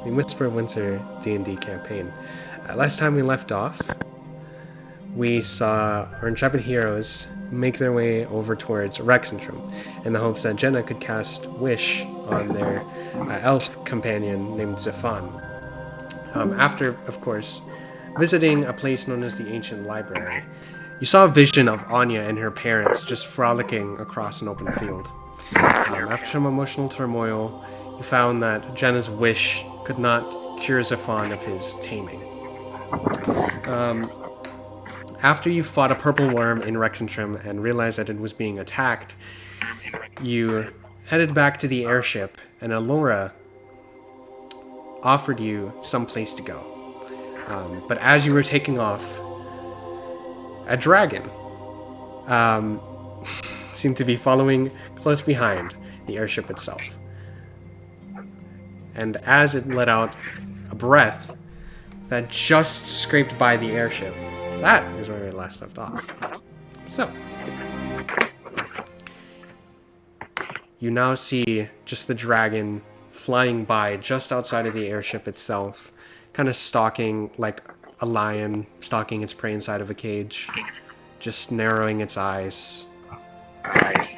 the Whisper of Winter D&D campaign. Last time we left off, we saw our intrepid heroes make their way over towards Rexentrum in the hopes that Jenna could cast Wish on their elf companion named Zephon. After, of course, visiting a place known as the Ancient Library, you saw a vision of Anya and her parents just frolicking across an open field. After some emotional turmoil, you found that Jenna's wish could not cure Zephon of his taming. After you fought a purple worm in Rexentrum and realized that it was being attacked, you headed back to the airship, and Alora offered you some place to go. But as you were taking off, a dragon seemed to be following close behind the airship itself. And as it let out a breath that just scraped by the airship, that is where we last left off. So, you now see just the dragon flying by just outside of the airship itself, kind of stalking like a lion stalking its prey inside of a cage, just narrowing its eyes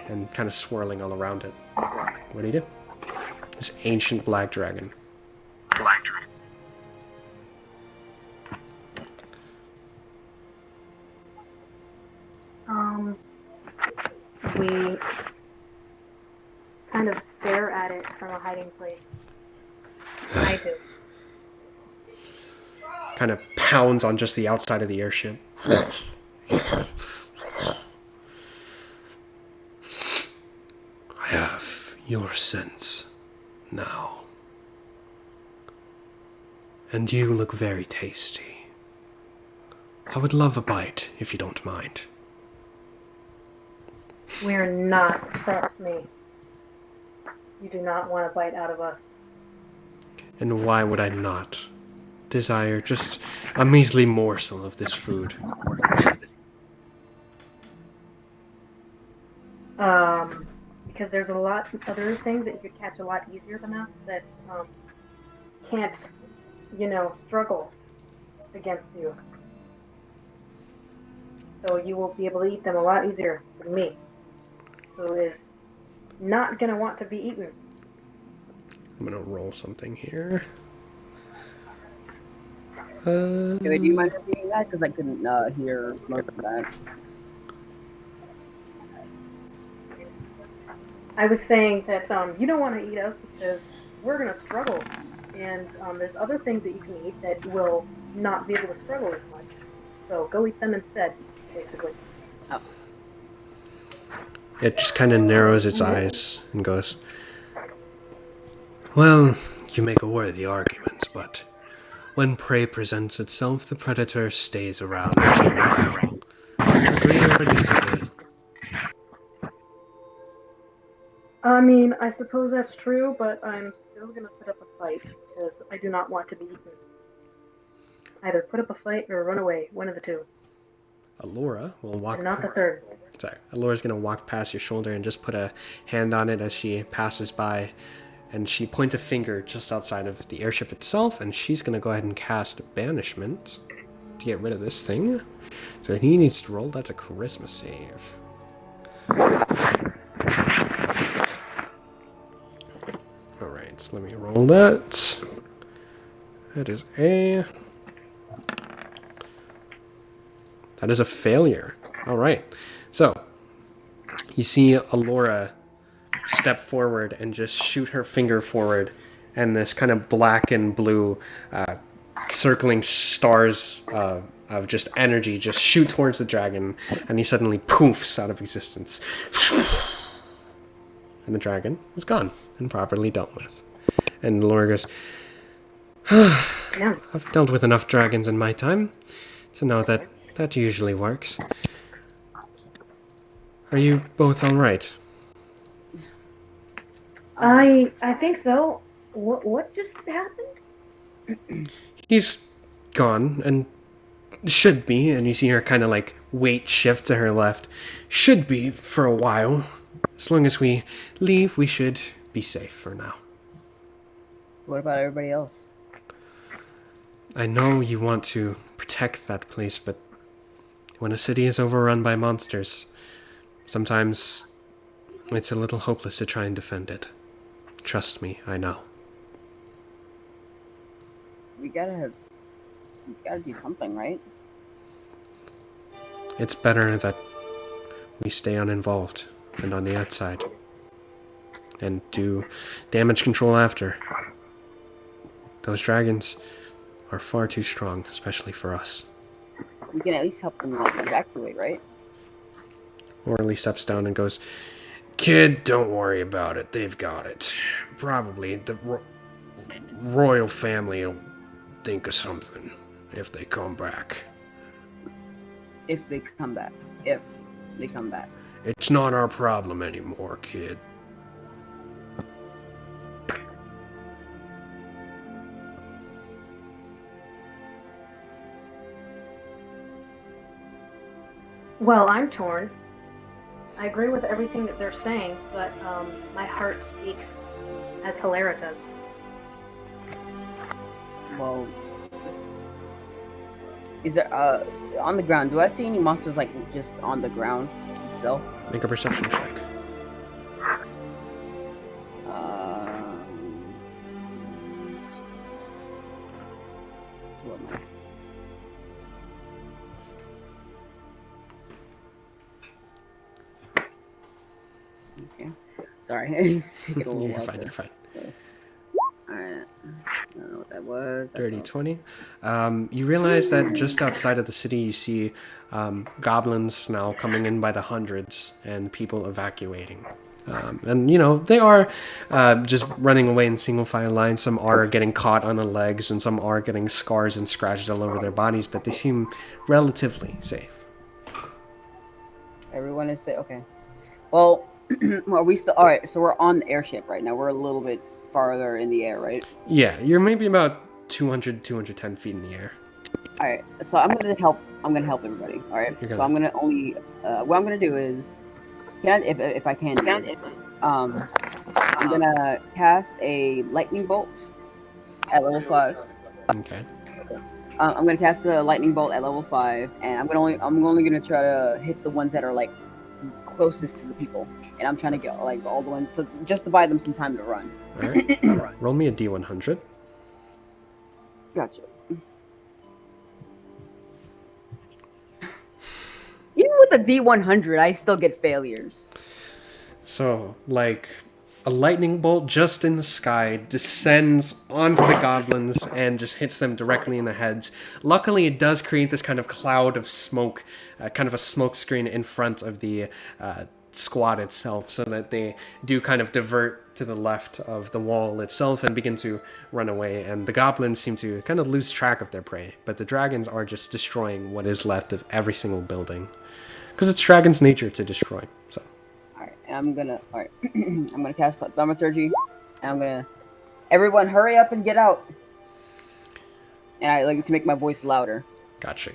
and kind of swirling all around it. What do you do? This ancient black dragon. We kind of stare at it from a hiding place. I do. Kind of pounds on just the outside of the airship. I have your sense now. And you look very tasty. I would love a bite, if you don't mind. We're not, trust me. You do not want a bite out of us. And why would I not desire just a measly morsel of this food? Because there's a lot of other things that you could catch a lot easier than us that can't, struggle against you. So you will be able to eat them a lot easier than me, who is not going to want to be eaten. I'm going to roll something here. Do you mind repeating that? Because I couldn't hear most of that. I was saying that you don't want to eat us because we're going to struggle. And there's other things that you can eat that will not be able to struggle as much. So go eat them instead, basically. Oh. It just kind of narrows its eyes and goes, well, you make a worthy argument, but when prey presents itself, the predator stays around for a while. Agree or disagree? I mean, I suppose that's true, but I'm still going to put up a fight because I do not want to be eaten. Either put up a fight or run away, one of the two. Alora will walk... And not the third. Sorry, Alora's going to walk past your shoulder and just put a hand on it as she passes by. And she points a finger just outside of the airship itself, and she's going to go ahead and cast Banishment to get rid of this thing. So he needs to roll. That's a charisma save. Alright, so let me roll that. That is a... That is a failure. Alright, so you see Alora step forward and just shoot her finger forward, and this kind of black and blue circling stars of just energy just shoot towards the dragon, and he suddenly poofs out of existence. And the dragon is gone and properly dealt with. And Laura goes, I've dealt with enough dragons in my time to know that that usually works. Are you both alright? I think so. What just happened? He's gone, and should be, and you see her kind of like weight shift to her left. Should be for a while. As long as we leave, we should be safe for now. What about everybody else? I know you want to protect that place, but when a city is overrun by monsters, sometimes it's a little hopeless to try and defend it. Trust me, I know. We gotta do something, right? It's better that we stay uninvolved and on the outside and do damage control after. Those dragons are far too strong, especially for us. We can at least help them like evacuate, right? Orly steps down and goes, Kid, don't worry about it. They've got it. Probably the royal family will think of something if they come back. If they come back. If they come back. It's not our problem anymore, kid. Well, I'm torn. I agree with everything that they're saying, but my heart speaks as Hilera does. Well, is there on the ground? Do I see any monsters like just on the ground itself? Make a perception check. What am I? Okay. Sorry, it's taking a little You're while. fine, you're fine. Alright. I don't know what that was. That's Dirty all. 20. You realize that just outside of the city you see goblins now coming in by the hundreds and people evacuating. And, you know, they are just running away in single file lines. Some are getting caught on the legs and some are getting scars and scratches all over their bodies, but they seem relatively safe. Everyone is safe. Okay. Well, are we still alright? So we're on the airship right now. We're a little bit farther in the air, right? Yeah, you're maybe about 200, 210 feet in the air. All right, so I'm gonna help. I'm gonna help everybody. All right, so I'm gonna only. What I'm gonna do is, if I can, do it, I'm gonna cast a lightning bolt at level 5. Okay. I'm gonna cast the lightning bolt at level 5, and I'm only gonna try to hit the ones that are like closest to the people, and I'm trying to get like all the ones, so just to buy them some time to run. All right. Roll me a D100. Gotcha. Even with the D100, I still get failures. So, like, a lightning bolt just in the sky descends onto the goblins and just hits them directly in the heads. Luckily, it does create this kind of cloud of smoke, kind of a smoke screen in front of the squad itself, so that they do kind of divert to the left of the wall itself and begin to run away. And the goblins seem to kind of lose track of their prey, but the dragons are just destroying what is left of every single building. Because it's dragon's nature to destroy, so... Alright, I'm gonna cast Thaumaturgy, and I'm gonna... Everyone, hurry up and get out! And I like to make my voice louder. Gotcha.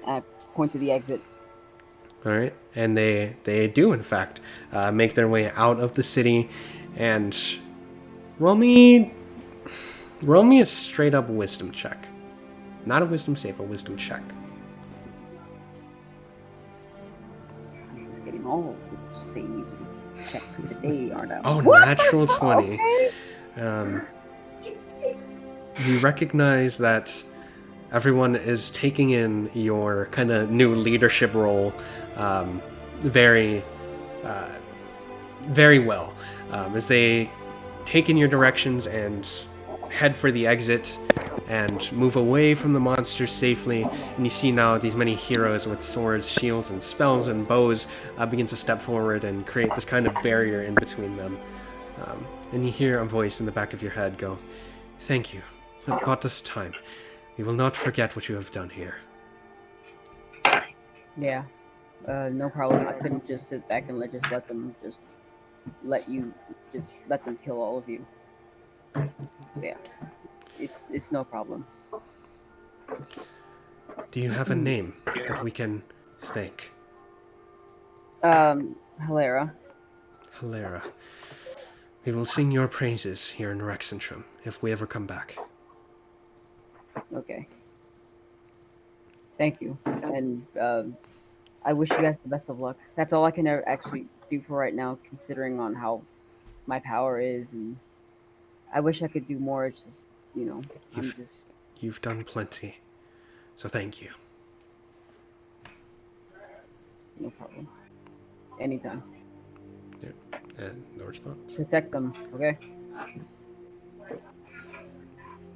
And I point to the exit. Alright, and they do, in fact, make their way out of the city, and roll me a straight-up wisdom check. Not a wisdom save, a wisdom check. I'm just getting all the save checks today, aren't I? Oh, What? natural 20. Okay. You recognize that everyone is taking in your kind of new leadership role very well, as they take in your directions and head for the exit and move away from the monsters safely. And you see now these many heroes with swords, shields, and spells and bows begin to step forward and create this kind of barrier in between them. And you hear a voice in the back of your head go, "Thank you. It bought us time. We will not forget what you have done here." Yeah. No problem. I couldn't just sit back and let them kill all of you. So yeah. It's no problem. Do you have a name that we can thank? Hilera. Hilera. We will sing your praises here in Rexentrum if we ever come back. Okay. Thank you. And I wish you guys the best of luck. That's all I can actually do for right now, considering on how my power is, and I wish I could do more. It's just, I'm You've just you've done plenty, so thank you. no problem. Anytime. Yeah. And no response. Protect them, okay?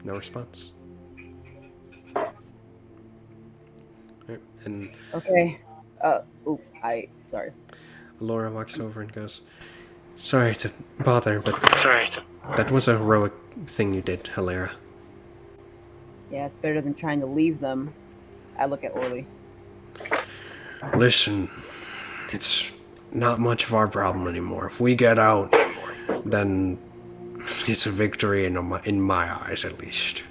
No response. Right. And Okay. Sorry. Laura walks over and goes, "Sorry to bother, but that was a heroic thing you did, Hilera." Yeah, it's better than trying to leave them. I look at Orly. Listen, it's not much of our problem anymore. If we get out, then it's a victory in my eyes, at least.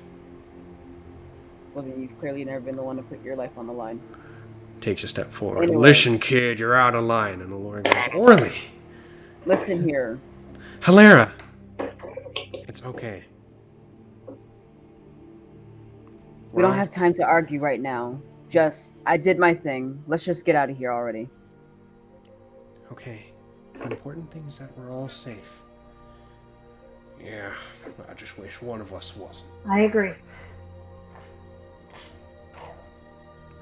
Well, then you've clearly never been the one to put your life on the line. Takes a step forward. Anyway. Listen, kid, you're out of line. And Laura goes, Orly! Listen here. Hilera! It's okay. We don't have time to argue right now. I did my thing. Let's just get out of here already. Okay. The important thing is that we're all safe. Yeah, I just wish one of us wasn't. I agree.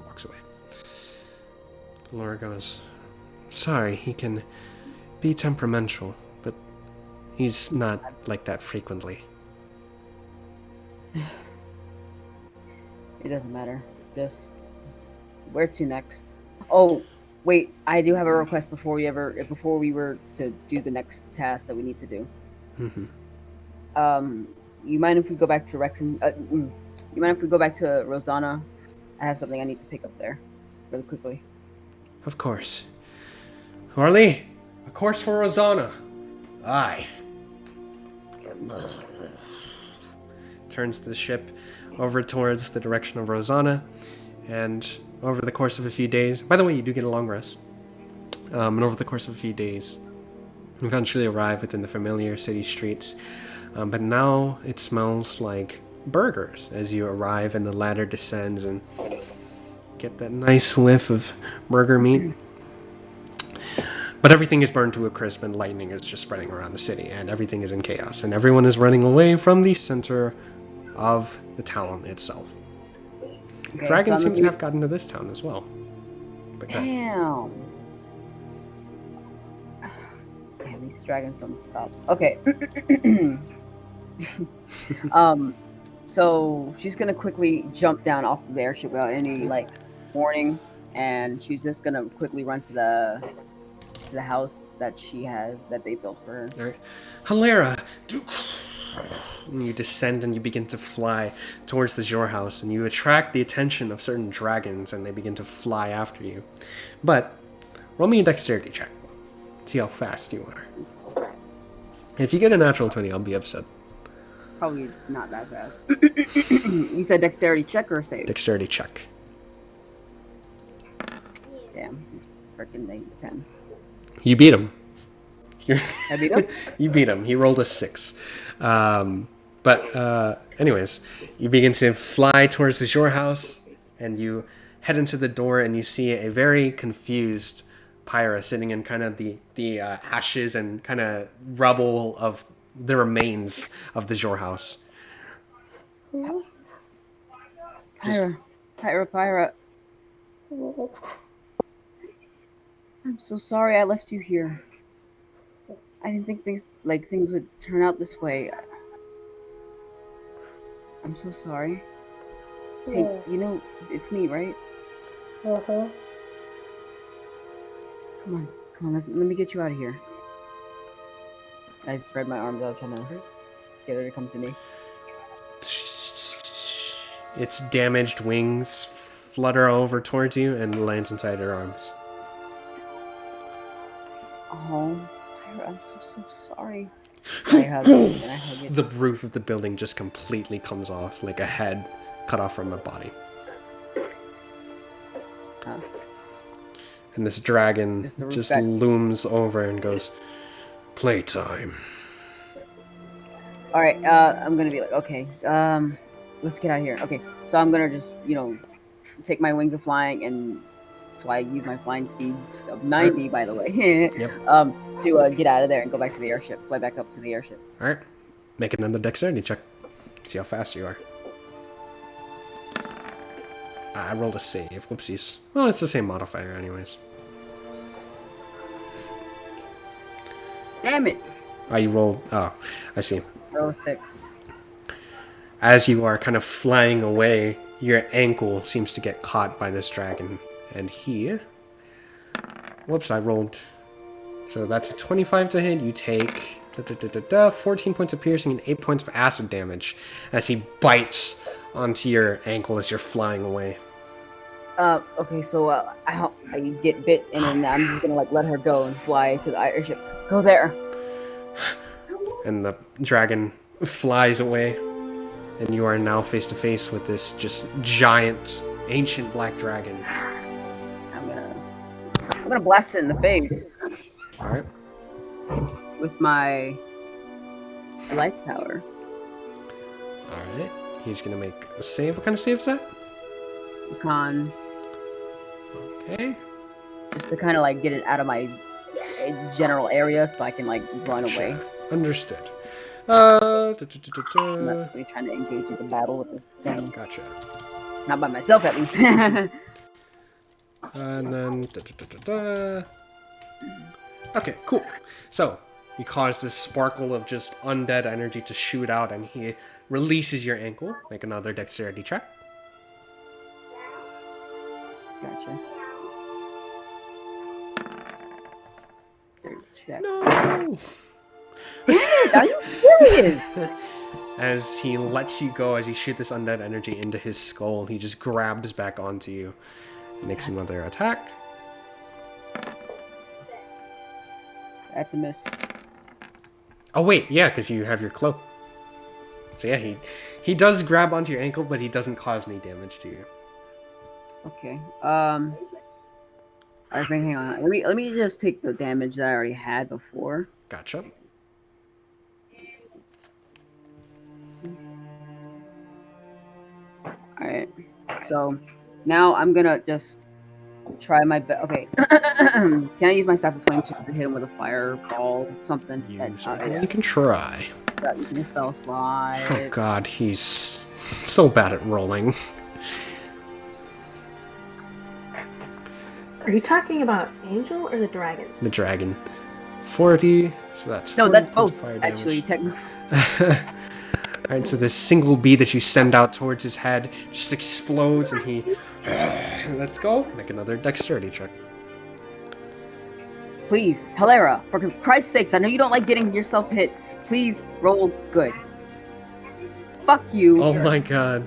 Walks away. Laura goes, sorry, he can be temperamental, but he's not like that frequently. It doesn't matter. Just where to next? Oh, wait, I do have a request before we were to do the next task that we need to do. Mm-hmm. You mind if we go back to you mind if we go back to Rosanna? I have something I need to pick up there really quickly. Of course. Orly, a course for Rosanna. Aye. Turns the ship over towards the direction of Rosanna, and over the course of a few days, by the way, you do get a long rest, and over the course of a few days, you eventually arrive within the familiar city streets, but now it smells like burgers as you arrive and the ladder descends and get that nice whiff of burger meat. But everything is burned to a crisp and lightning is just spreading around the city and everything is in chaos and everyone is running away from the center of the town itself. Okay, dragons seem to have gotten to this town as well. But damn, these dragons don't stop. Okay. So she's gonna quickly jump down off the airship without any warning, and she's just gonna quickly run to the house that they built for her. All right. Hilera, and you descend and you begin to fly towards the Jor house, and you attract the attention of certain dragons, and they begin to fly after you. But roll me a dexterity check. See how fast you are. If you get a natural 20, I'll be upset. Probably not that fast. You said dexterity check or save? Dexterity check. Damn, he's freaking 10. You beat him. I beat him? You beat him. He rolled a 6. But anyways, you begin to fly towards the Jor house, and you head into the door, and you see a very confused Pyra sitting in kind of the ashes and kind of rubble of the remains of the Jor house. Pyra. I'm so sorry I left you here. I didn't think things would turn out this way. I'm so sorry. Hey, it's me, right? Uh-huh. Come on, let me get you out of here. I spread my arms out trying to get her to come to me. Its damaged wings flutter over towards you and lands inside your arms. Oh, I'm so sorry. I hug it. The roof of the building just completely comes off, like a head cut off from a body. Huh? And this dragon just looms over and goes, playtime. Alright, I'm gonna be like, okay, let's get out of here. Okay, so I'm gonna just, take my wings of flying and fly. Use my flying speed of 90, by the way, Yep. to get out of there and go back to the airship. Fly back up to the airship. All right. Make another dexterity check. See how fast you are. I rolled a save. Whoopsies. Well, it's the same modifier anyways. Damn it! Oh, you rolled... Oh, I see. Roll 6. As you are kind of flying away, your ankle seems to get caught by this dragon. And he... Whoops, I rolled... So that's a 25 to hit. You take 14 points of piercing and 8 points of acid damage as he bites onto your ankle as you're flying away. Okay, so I get bit, and then I'm just gonna let her go and fly to the airship. Go there. And the dragon flies away, and you are now face to face with this just giant, ancient black dragon. I'm gonna blast it in the face. All right. With my light power. All right. He's gonna make a save. What kind of save is that? Con. Okay. Just to kind of get it out of my general area, so I can run away. Understood. I'm not really trying to engage in the battle with this thing. Gotcha. Not by myself, at least. And then... Okay, cool. So, you cause this sparkle of just undead energy to shoot out, and he releases your ankle. Make another dexterity check. Gotcha. Check. No! Damn it! Are you serious? As he lets you go, as he shoots this undead energy into his skull, he just grabs back onto you. Makes another attack. That's a miss. Oh wait, yeah, because you have your cloak. So yeah, he does grab onto your ankle, but he doesn't cause any damage to you. Okay. I think, hang on. Let me just take the damage that I already had before. Gotcha. Alright. So, now I'm gonna just try my best. Okay. Can I use my Staff of Flame to hit him with a fireball? Something? You certainly can try. You can spell slide. Oh god, he's so bad at rolling. Are you talking about Angel or the dragon? The dragon. 40, so that's 40 No, that's points of both, fire actually, damage. technically. Alright, so this single bead that you send out towards his head just explodes and he... Let's go. Make another dexterity check. Please, Helera, for Christ's sakes, I know you don't like getting yourself hit. Please roll good. Fuck you. Oh my god.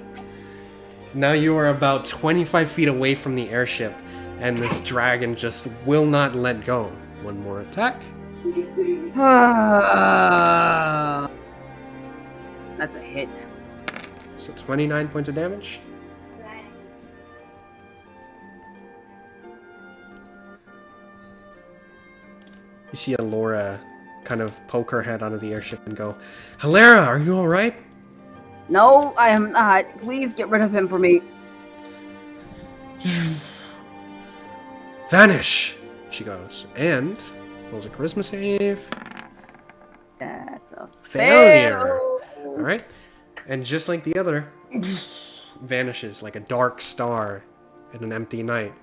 Now you are about 25 feet away from the airship, and this dragon just will not let go. One more attack. That's a hit. So 29 points of damage. You see Alora kind of poke her head out of the airship and go, Helera, are you alright? No, I am not. Please get rid of him for me. Vanish, she goes, and rolls a charisma save. That's a Failure. Alright. And just like the other, vanishes like a dark star in an empty night.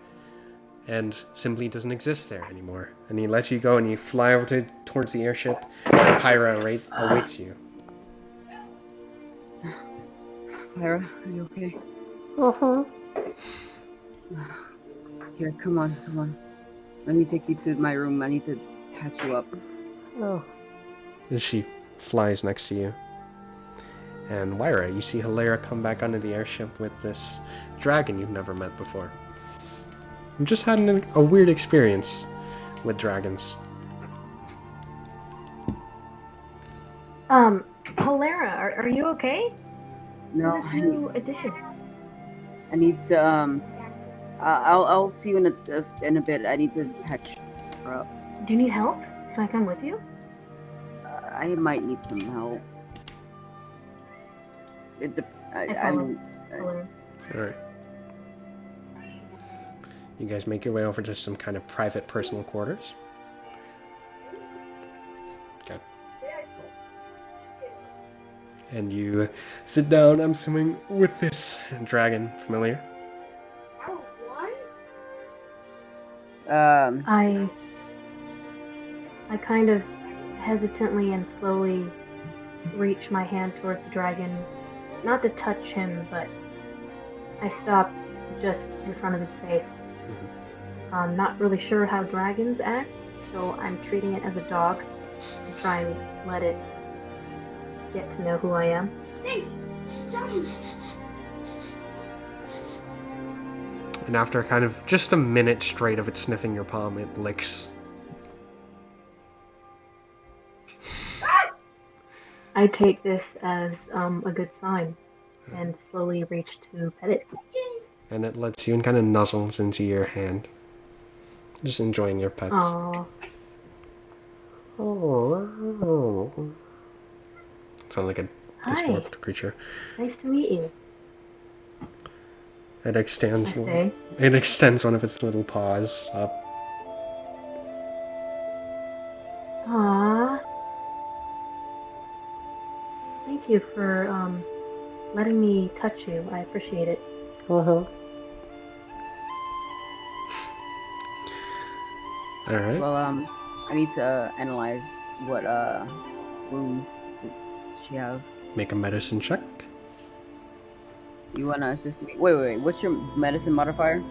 And simply doesn't exist there anymore. And he lets you go and you fly over towards the airship, and Pyra awaits you. Pyra, are you okay? Uh-huh. Here, come on. Let me take you to my room. I need to patch you up. Oh. And she flies next to you. And Wyra, you see Hilera come back onto the airship with this dragon you've never met before. You just had a weird experience with dragons. Hilera, are you okay? No, What is new addition? I need to, I'll see you in a bit. I need to patch her up. Do you need help? Can I come with you? I might need some help. I'm. All right. You guys make your way over to some kind of private personal quarters. Okay. And you sit down, I'm assuming, with this dragon familiar. I kind of hesitantly and slowly reach my hand towards the dragon, not to touch him, but I stop just in front of his face. I'm not really sure how dragons act, so I'm treating it as a dog and try and let it get to know who I am. And after kind of just a minute straight of it sniffing your palm, it licks. I take this as a good sign and slowly reach to pet it. And it lets you and kind of nuzzles into your hand. Just enjoying your pets. Aww. Oh. Sounds like a dwarfed creature. Nice to meet you. It extends one of its little paws up. Aww. Thank you for letting me touch you. I appreciate it. Alright. Well, I need to analyze what wounds does she have. Make a medicine check. You wanna assist me? Wait. What's your medicine modifier?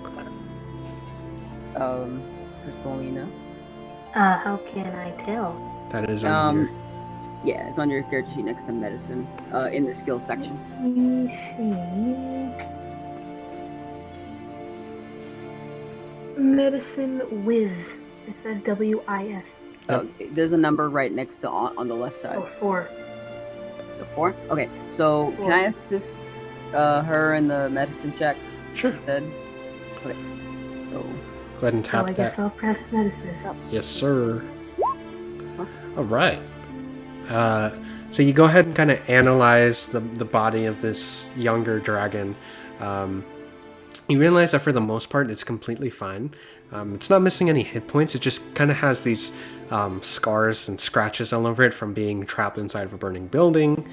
Kristalina. How can I tell? That is on your... Yeah, it's on your character sheet next to medicine, in the skills section. Medicine whiz. It says WIS. There's a number right next to on the left side. Oh, 4. The 4? Okay, so 4. Can I assist her in the medicine check? Sure. You said? Okay, so... Go ahead and tap I that. guess I'll press medicine. Yes, sir. Huh? Alright. So you go ahead and kind of analyze the body of this younger dragon. You realize that for the most part, it's completely fine. It's not missing any hit points. It just kind of has these scars and scratches all over it from being trapped inside of a burning building.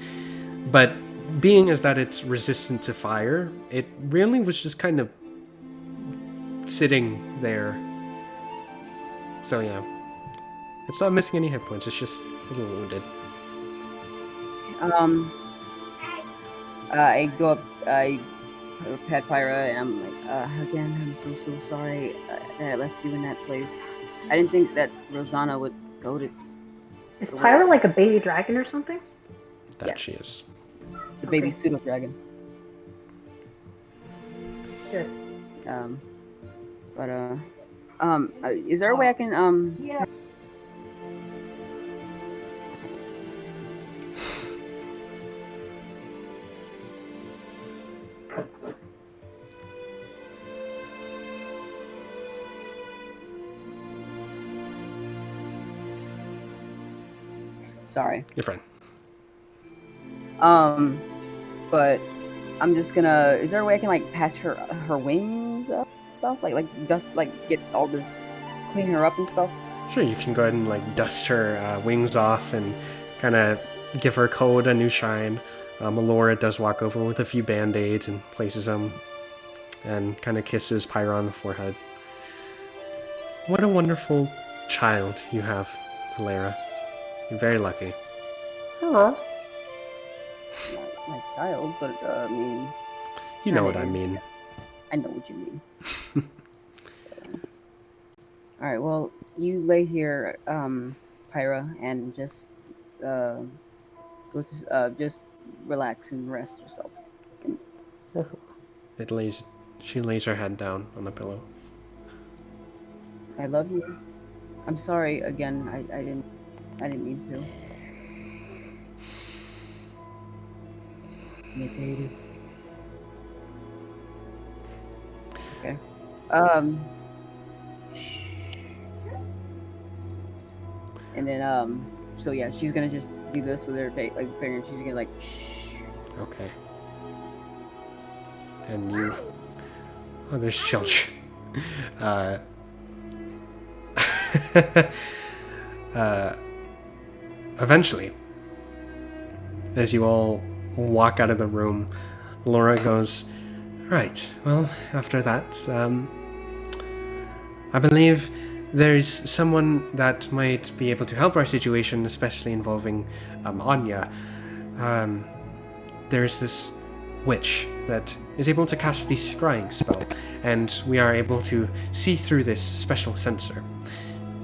But being as that it's resistant to fire, it really was just kind of sitting there. So yeah, it's not missing any hit points. It's just a little wounded. I go up, I pet Pyra, and I'm like, again, I'm so sorry that I left you in that place. I didn't think that Rosanna would go to... Is Pyra like a baby dragon or something? That Yes. she is. The baby pseudo-dragon. Good. Is there a way I can, Yeah. Sorry. Your friend. But I'm just gonna... Is there a way I can, like, patch her wings up and stuff? Like, just, like, get all this... Clean her up and stuff? Sure, you can go ahead and like dust her wings off and kind of give her coat a new shine. Alora does walk over with a few band-aids and places them and kind of kisses Pyra on the forehead. What a wonderful child you have, Lara. You're very lucky. My child, but, I mean... You know what I mean. I know what you mean. Alright, well, you lay here, Pyra, and just, go to, just relax and rest yourself. She lays her head down on the pillow. I love you. I'm sorry again. I didn't mean to. Okay. And then so yeah, she's gonna just do this with her finger. She's gonna like shh. Okay. and you... Oh, there's children. Eventually, as you all walk out of the room, Laura goes, right, well, after that, I believe there's someone that might be able to help our situation, especially involving Anya. There's this witch that is able to cast the scrying spell, and we are able to see through this special sensor.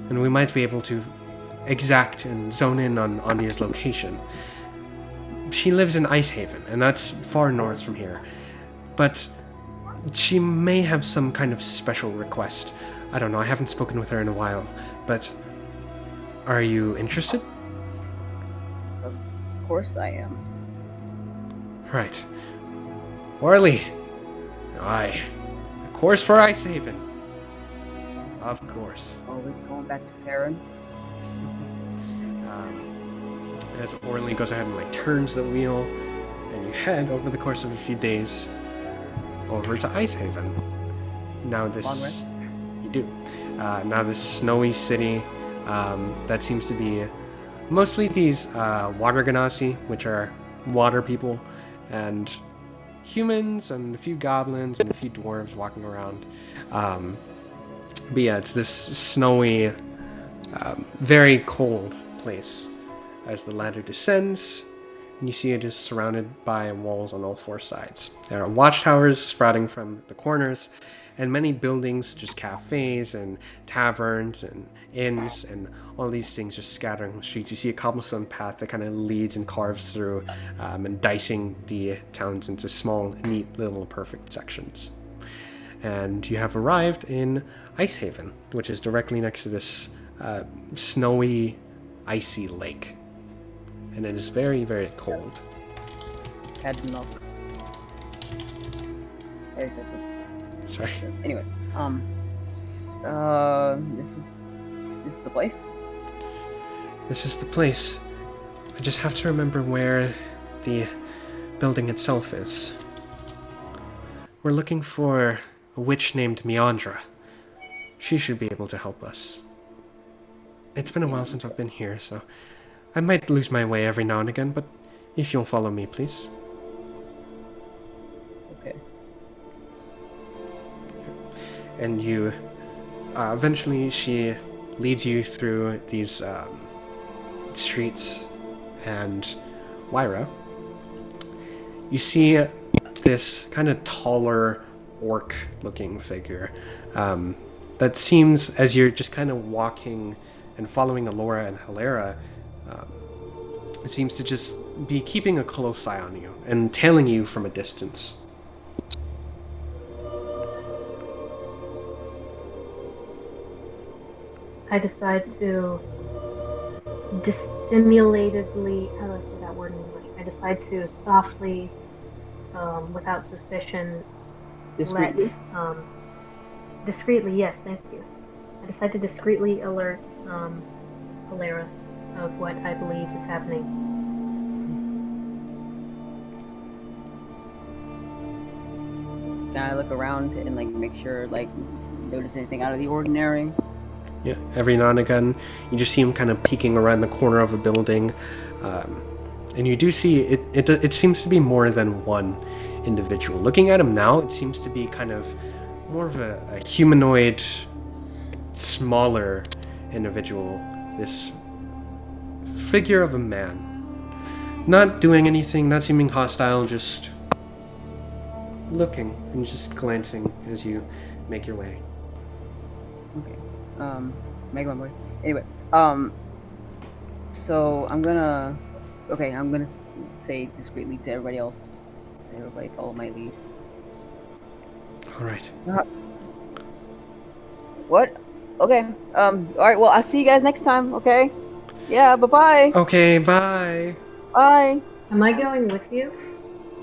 And we might be able to exact and zone in on Anya's location. She lives in Icehaven, and that's far north from here. But she may have some kind of special request. I don't know, I haven't spoken with her in a while. But are you interested? Of course I am. Right. Orly. Aye. Of course for Icehaven. Of course. Are we going back to Farron? As Orly goes ahead and like turns the wheel, and you head over the course of a few days over to Icehaven. Now this... Long rest? You do. Now this snowy city that seems to be mostly these water ganassi, which are water people, and humans, and a few goblins, and a few dwarves walking around. But yeah, it's this snowy, very cold place. As the ladder descends, and you see it is surrounded by walls on all four sides. There are watchtowers sprouting from the corners, and many buildings, such as cafes and taverns and inns, and all these things just scattering the streets. You see a cobblestone path that kind of leads and carves through, and dicing the towns into small, neat, little perfect sections. And you have arrived in Icehaven, which is directly next to this snowy, icy lake. And it is very, very cold. Had milk. There's this one. Sorry. Anyway, this is the place. This is the place. I just have to remember where the building itself is. We're looking for a witch named Meandra. She should be able to help us. It's been a while since I've been here, so I might lose my way every now and again, but if you'll follow me, please. Okay. And you, eventually she leads you through these streets, and Wyra, you see this kind of taller orc-looking figure that seems, as you're just kind of walking and following Alora and Hilera, it seems to just be keeping a close eye on you and tailing you from a distance. I decide to dissimulatedly, how do I say that word in English? I decide to softly, without suspicion, Discreetly. Discreetly, yes, thank you. I decide to discreetly alert Hilera of what I believe is happening. Can I look around and like make sure, like, notice anything out of the ordinary? Yeah, every now and again, you just see him kind of peeking around the corner of a building, and you do see it seems to be more than one individual. Looking at him now, it seems to be kind of more of a humanoid, smaller individual. This figure of a man, not doing anything, not seeming hostile, just looking and just glancing as you make your way. Okay. Make one more. Anyway, so I'm gonna say discreetly to everybody else. Everybody follow my lead. All right. What? Okay. All right. Well, I'll see you guys next time. Okay. Yeah. Bye-bye. Okay. Bye. Bye. Am I going with you?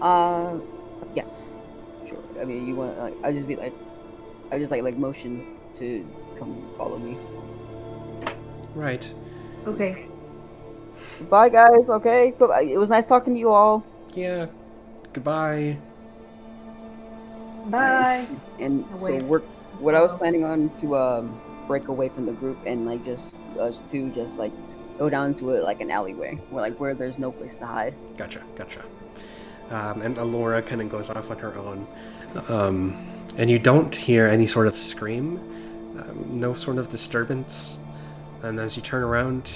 Yeah. Sure. I mean, you want? I just motion to come follow me. Right. Okay. Bye, guys. Okay. It was nice talking to you all. Yeah. Goodbye. Bye. And I so wave. what I was planning on to break away from the group and like just us two just like go down to it like an alleyway where there's no place to hide. Gotcha. And Alora kind of goes off on her own. And you don't hear any sort of scream, no sort of disturbance. And as you turn around,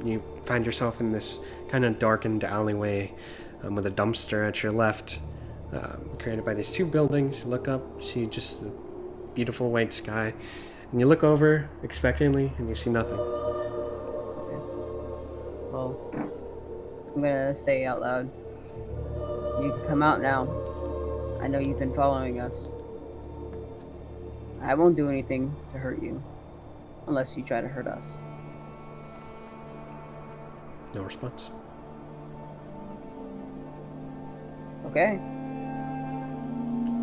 you find yourself in this kind of darkened alleyway with a dumpster at your left, created by these two buildings. You look up, see just the beautiful white sky, and you look over expectantly, and you see nothing. Okay. Well, I'm gonna say out loud, you can come out now. I know you've been following us. I won't do anything to hurt you, unless you try to hurt us. No response. Okay.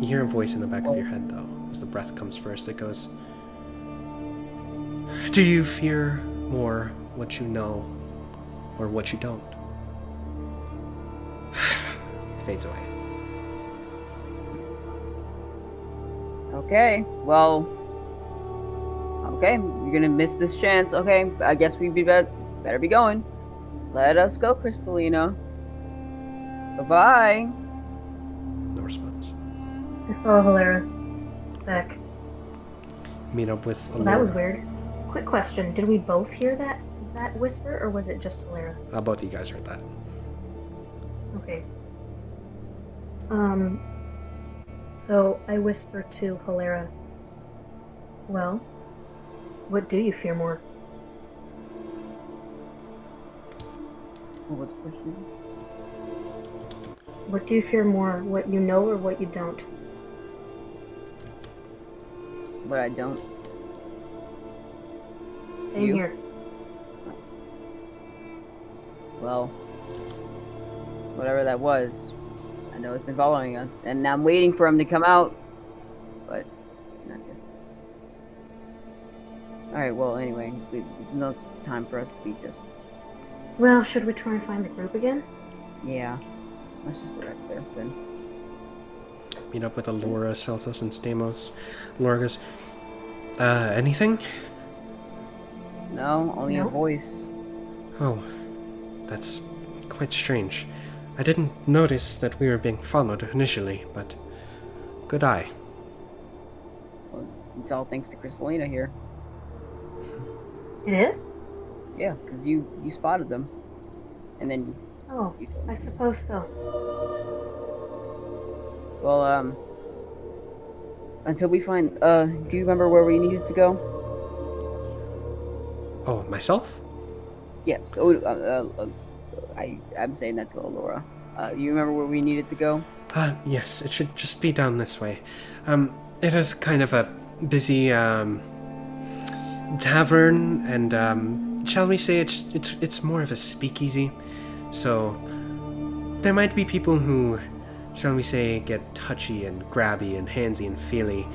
You hear a voice in the back of your head, though, as the breath comes first. It goes, "Do you fear more what you know or what you don't?" Fades away. Okay. Well. Okay, you're gonna miss this chance. Okay, I guess we better be going. Let us go, Crystalina. Bye-bye. No response. I follow Valera back. Meet up with Alora. Well, that was weird. Quick question: did we both hear that whisper, or was it just Valera? Both of you guys heard that. Okay. So I whisper to Valera, well, what do you fear more? What was the question? What do you fear more, what you know or what you don't? But I don't. Same You? here. Well, whatever that was, I know it's been following us, and I'm waiting for him to come out, but not yet. Alright, well, anyway, there's no time for us to be just... Well, should we try and find the group again? Yeah, let's just go right there, then. Meet up with Alora, Celsus, and Stamos. Alora goes, anything? No, only No? a voice. Oh, that's quite strange. I didn't notice that we were being followed initially, but good eye. Well, it's all thanks to Crystalina here. It is? Yeah, because you spotted them. And then Oh, you told I me. suppose so. Well, until we find, do you remember where we needed to go? Oh, myself? Yes. Oh, I'm saying that to Laura. You remember where we needed to go? Yes, it should just be down this way. It is kind of a busy, tavern, and, shall we say it's more of a speakeasy. So, there might be people who, shall we say, get touchy and grabby and handsy and feely,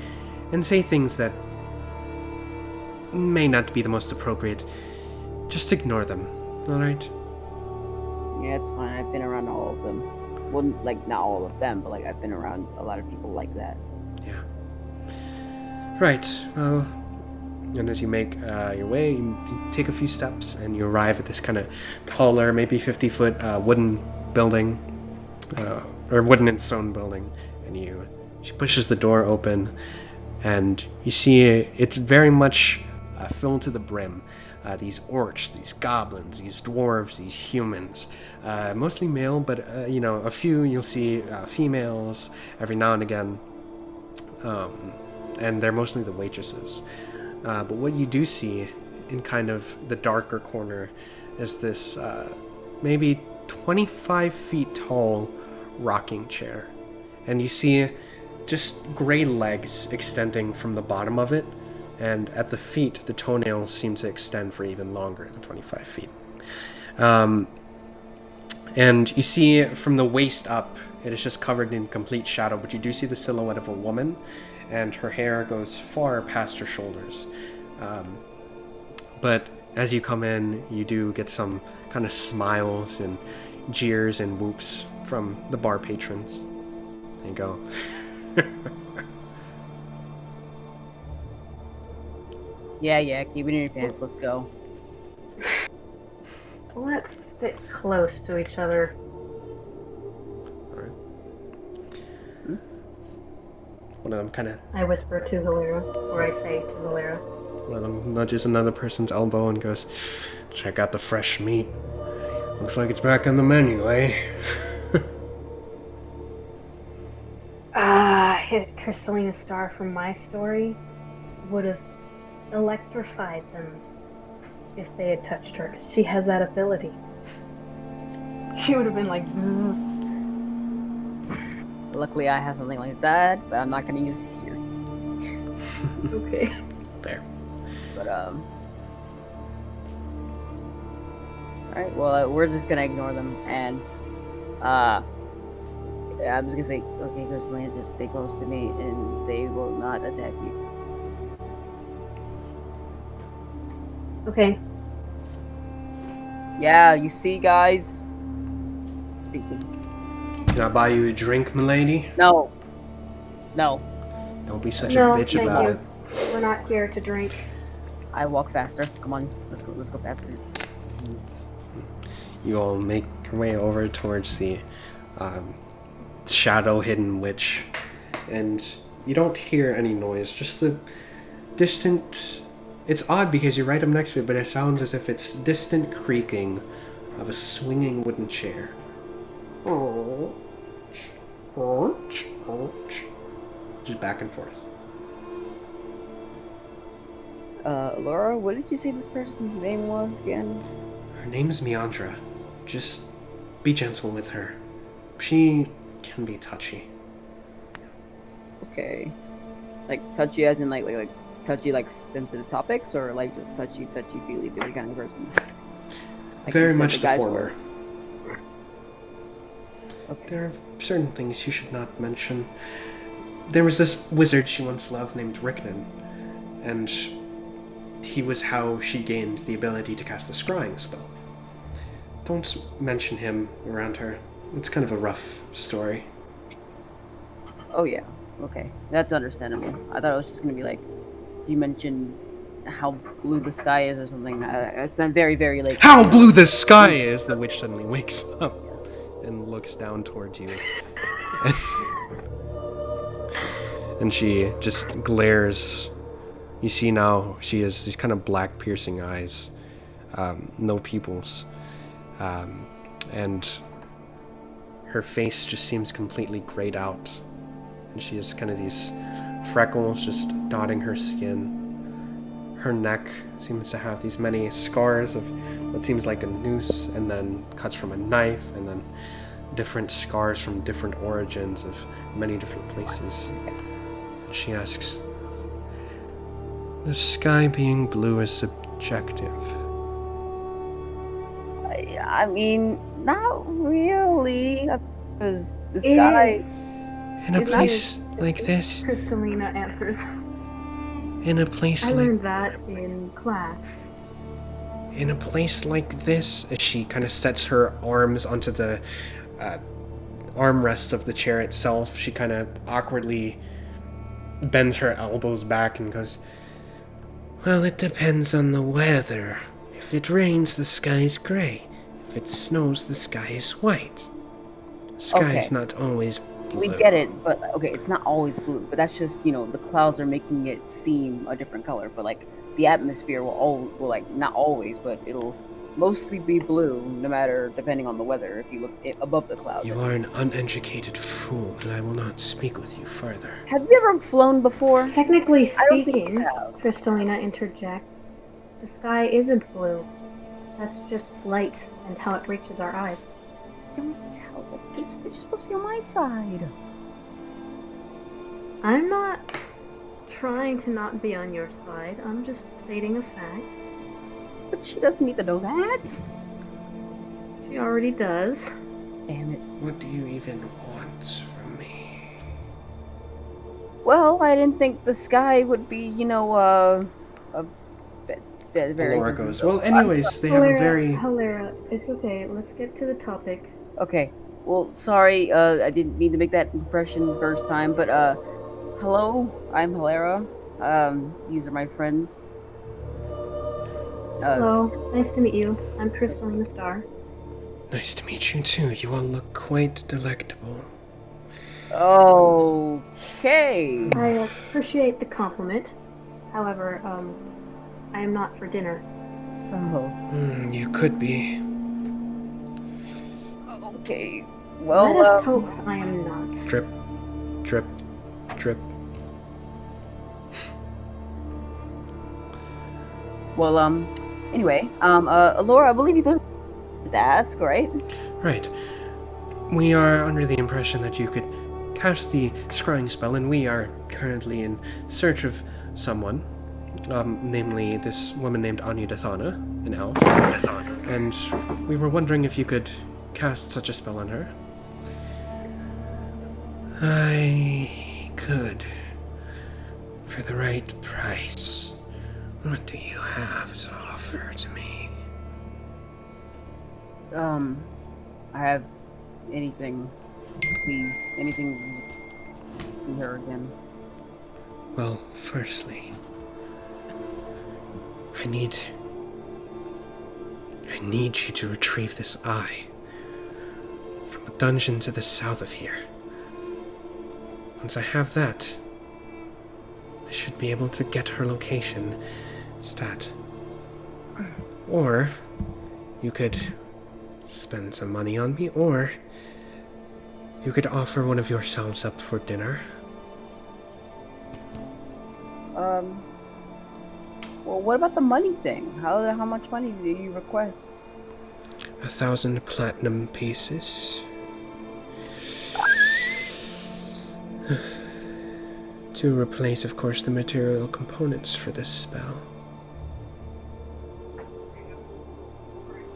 and say things that may not be the most appropriate. Just ignore them, alright? Yeah, it's fine. I've been around all of them. Well, like, not all of them, but, like, I've been around a lot of people like that. Yeah. Right, well, and as you make your way, you take a few steps, and you arrive at this kind of taller, maybe 50-foot wooden building, or wooden and stone building, and she pushes the door open, and you see it's very much filled to the brim. These orcs, these goblins, these dwarves, these humans, mostly male, but a few you'll see females every now and again, and they're mostly the waitresses. But what you do see in kind of the darker corner is this maybe 25 feet tall rocking chair, and you see just gray legs extending from the bottom of it. And at the feet, the toenails seem to extend for even longer than 25 feet. And you see from the waist up, it is just covered in complete shadow, but you do see the silhouette of a woman, and her hair goes far past her shoulders. But as you come in, you do get some kind of smiles and jeers and whoops from the bar patrons. And you go, Yeah, keep it in your pants. Let's go. Let's stick close to each other. Alright. One of them kind of... I whisper to Hilera, or I say to Hilera. One of them nudges another person's elbow and goes, check out the fresh meat. Looks like it's back on the menu, eh? Crystalina Star from my story would have electrified them if they had touched her. She has that ability. She would have been like... Luckily, I have something like that, but I'm not going to use it here. Okay. Fair. But, Alright, well, we're just gonna ignore them, and, I'm just gonna say, okay, Crystalina, just stay close to me, and they will not attack you. Okay. Yeah, you see, guys? Stupid. Can I buy you a drink, milady? No. No. Don't be such No, a bitch thank about you. it. We're not here to drink. I walk faster. Come on, let's go faster. You all make your way over towards the shadow-hidden witch, and you don't hear any noise, just the distant... It's odd because you're right up next to it, but it sounds as if it's distant creaking of a swinging wooden chair. Just back and forth. Laura, what did you say this person's name was again? Her name's Meandra. Just be gentle with her. She can be touchy. Okay. Like touchy as in like touchy like sensitive topics, or like just touchy feely kind of person? Like Very you said much the guys former. were. Okay. There are certain things you should not mention. There was this wizard she once loved named Ricknan, and he was how she gained the ability to cast the scrying spell. Don't mention him around her. It's kind of a rough story. Oh yeah. Okay. That's understandable. I thought it was just gonna be like, if you mentioned how blue the sky is or something. It's very, very like... How blue the sky is! The witch suddenly wakes up and looks down towards you. And she just glares. You see now she has these kind of black piercing eyes. No pupils. And her face just seems completely grayed out. And she has kind of these freckles just dotting her skin. Her neck seems to have these many scars of what seems like a noose, and then cuts from a knife, and then different scars from different origins of many different places. And she asks, "The sky being blue is subjective." I mean, not really. Because the sky... In a place like this, Crystalina answers. in a place I like... learned that in class. In a place like this, as she kind of sets her arms onto the armrests of the chair itself, she kind of awkwardly bends her elbows back and goes, "Well, it depends on the weather. If it rains, the sky is gray. If it snows, the sky is white. The sky is not always blue." We get it, but okay, it's not always blue. But that's just, the clouds are making it seem a different color. But like the atmosphere will like not always, but it'll mostly be blue, no matter depending on the weather. If you look above the clouds. You are an uneducated fool, and I will not speak with you further. Have you ever flown before? Technically I don't think speaking, you have. Crystalina interjects, the sky isn't blue. That's just light and how it reaches our eyes. Don't tell them. It's supposed to be on my side. I'm not trying to not be on your side. I'm just stating a fact. But she doesn't need to know that. She already does. Damn it. What do you even want from me? Well, I didn't think the sky would be, very... Laura goes, "Well, anyways, they have a very..." Hilera, it's okay. Let's get to the topic. Okay. Well, sorry, I didn't mean to make that impression first time, but hello, I'm Hilera. These are my friends. Hello, nice to meet you. I'm Crystalline the Star. Nice to meet you too. You all look quite delectable. Okay. I appreciate the compliment. However, I am not for dinner. Oh, You could be. okay. Let Well, us hope I am not. Drip, drip, drip. well, anyway, Laura, I believe you live to ask, right? Right. We are under the impression that you could cast the scrying spell, and we are currently in search of someone, namely this woman named Anya Dathana, an elf. And we were wondering if you could cast such a spell on her. I could. For the right price. What do you have to offer to me? I have anything, please, anything to see her again. Well, firstly, I need you to retrieve this eye from a dungeon to the south of here. Once I have that, I should be able to get her location stat. Or you could spend some money on me, or you could offer one of yourselves up for dinner. Well, what about the money thing? How much money do you request? 1,000 platinum pieces. To replace, of course, the material components for this spell.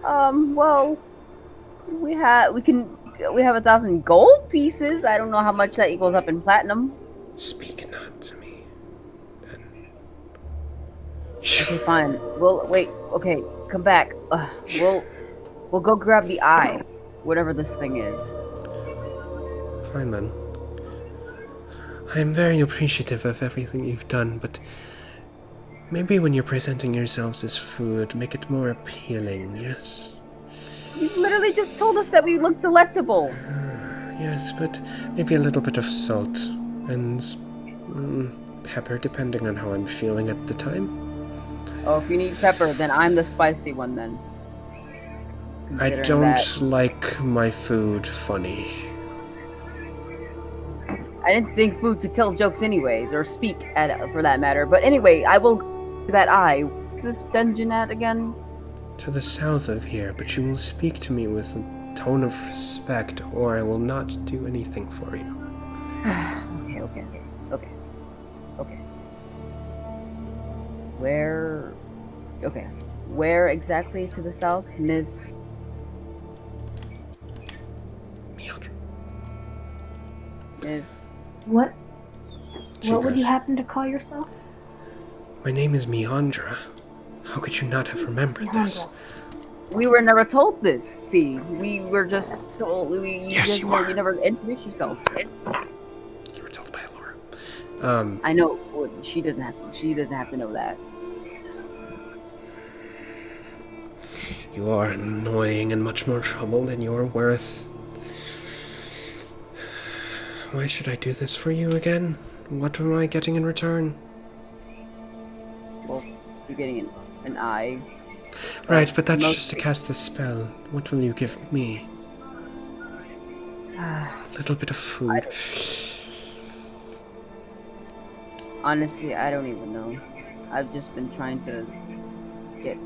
Well, we have 1,000 gold pieces. I don't know how much that equals up in platinum. Speak not to me, then. Okay, fine. Well, wait. Okay, come back. We'll go grab the eye, whatever this thing is. Fine then. I am very appreciative of everything you've done, but maybe when you're presenting yourselves as food, make it more appealing, yes? You literally just told us that we look delectable. Yes, but maybe a little bit of salt and pepper, depending on how I'm feeling at the time. Oh, if you need pepper, then I'm the spicy one then. I don't like my food funny. I didn't think food could tell jokes anyways, or speak for that matter. But anyway, I will go to that eye. Where's this dungeon at again? To the south of here, but you will speak to me with a tone of respect, or I will not do anything for you. Okay. Where exactly to the south, Miss? Miss. What would you happen to call yourself? My name is Meandra. How could you not have remembered this? We were never told this. See, we were just told. Yes, you were. You never introduced yourself. You were told by Laura. I know. Well, she doesn't have to know that. You are annoying and much more trouble than you're worth. Why should I do this for you again? What am I getting in return? Well, you're getting an eye. Right, but that's just to cast the spell. What will you give me? A little bit of food. Honestly, I don't even know. I've just been trying to get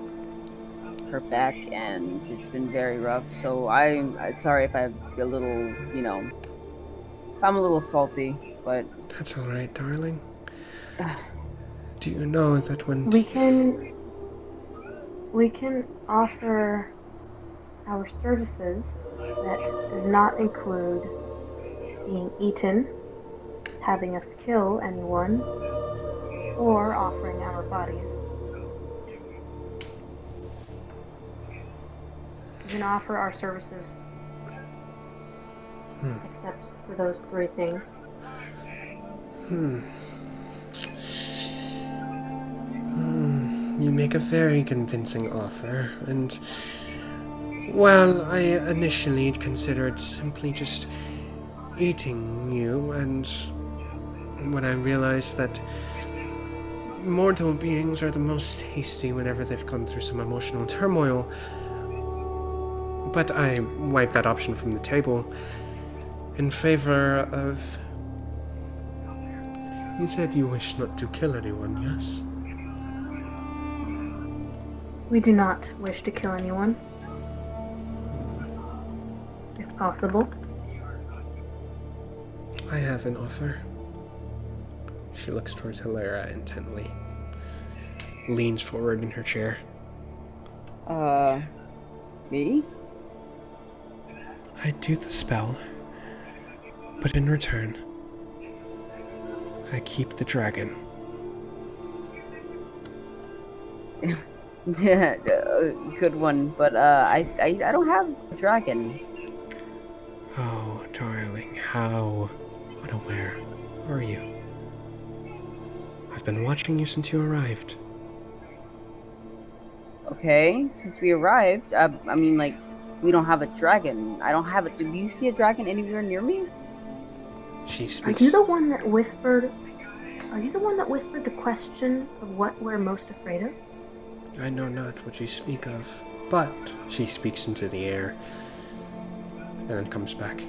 her back, and it's been very rough. So I'm sorry if I'm a little, I'm a little salty, but That's all right, darling. Do you know that when we can offer our services that does not include being eaten, having us kill anyone, or offering our bodies. We can offer our services except for those 3 things. You make a very convincing offer, and well, I initially considered simply just eating you, and when I realized that mortal beings are the most hasty whenever they've gone through some emotional turmoil, but I wiped that option from the table in favor of... You said you wish not to kill anyone, yes? We do not wish to kill anyone. If possible. I have an offer. She looks towards Hilera intently. Leans forward in her chair. Me? I do the spell, but in return, I keep the dragon. Yeah, good one, but I don't have a dragon. Oh, darling, how unaware are you? I've been watching you since you arrived. Okay, since we arrived, I mean, like, we don't have a dragon. I don't have it. Do you see a dragon anywhere near me? She Are speaks. you the one that whispered the question of what we're most afraid of? I know not what you speak of, but she speaks into the air and then comes back.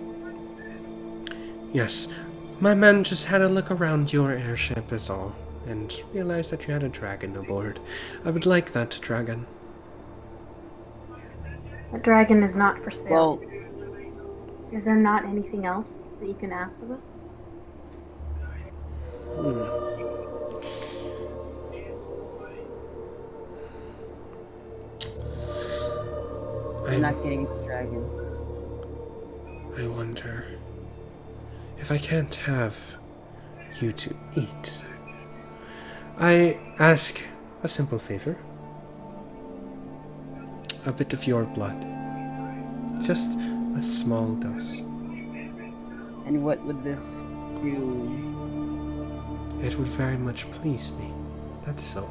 Yes, my men just had a look around your airship is all, and realized that you had a dragon aboard. I would like that dragon. That dragon is not for sale. Well, Is there not anything else that you can ask of us? I'm not getting the dragon. I wonder if I can't have you to eat. I ask a simple favor. A bit of your blood. Just a small dose. And what would this do? It would very much please me. That's so.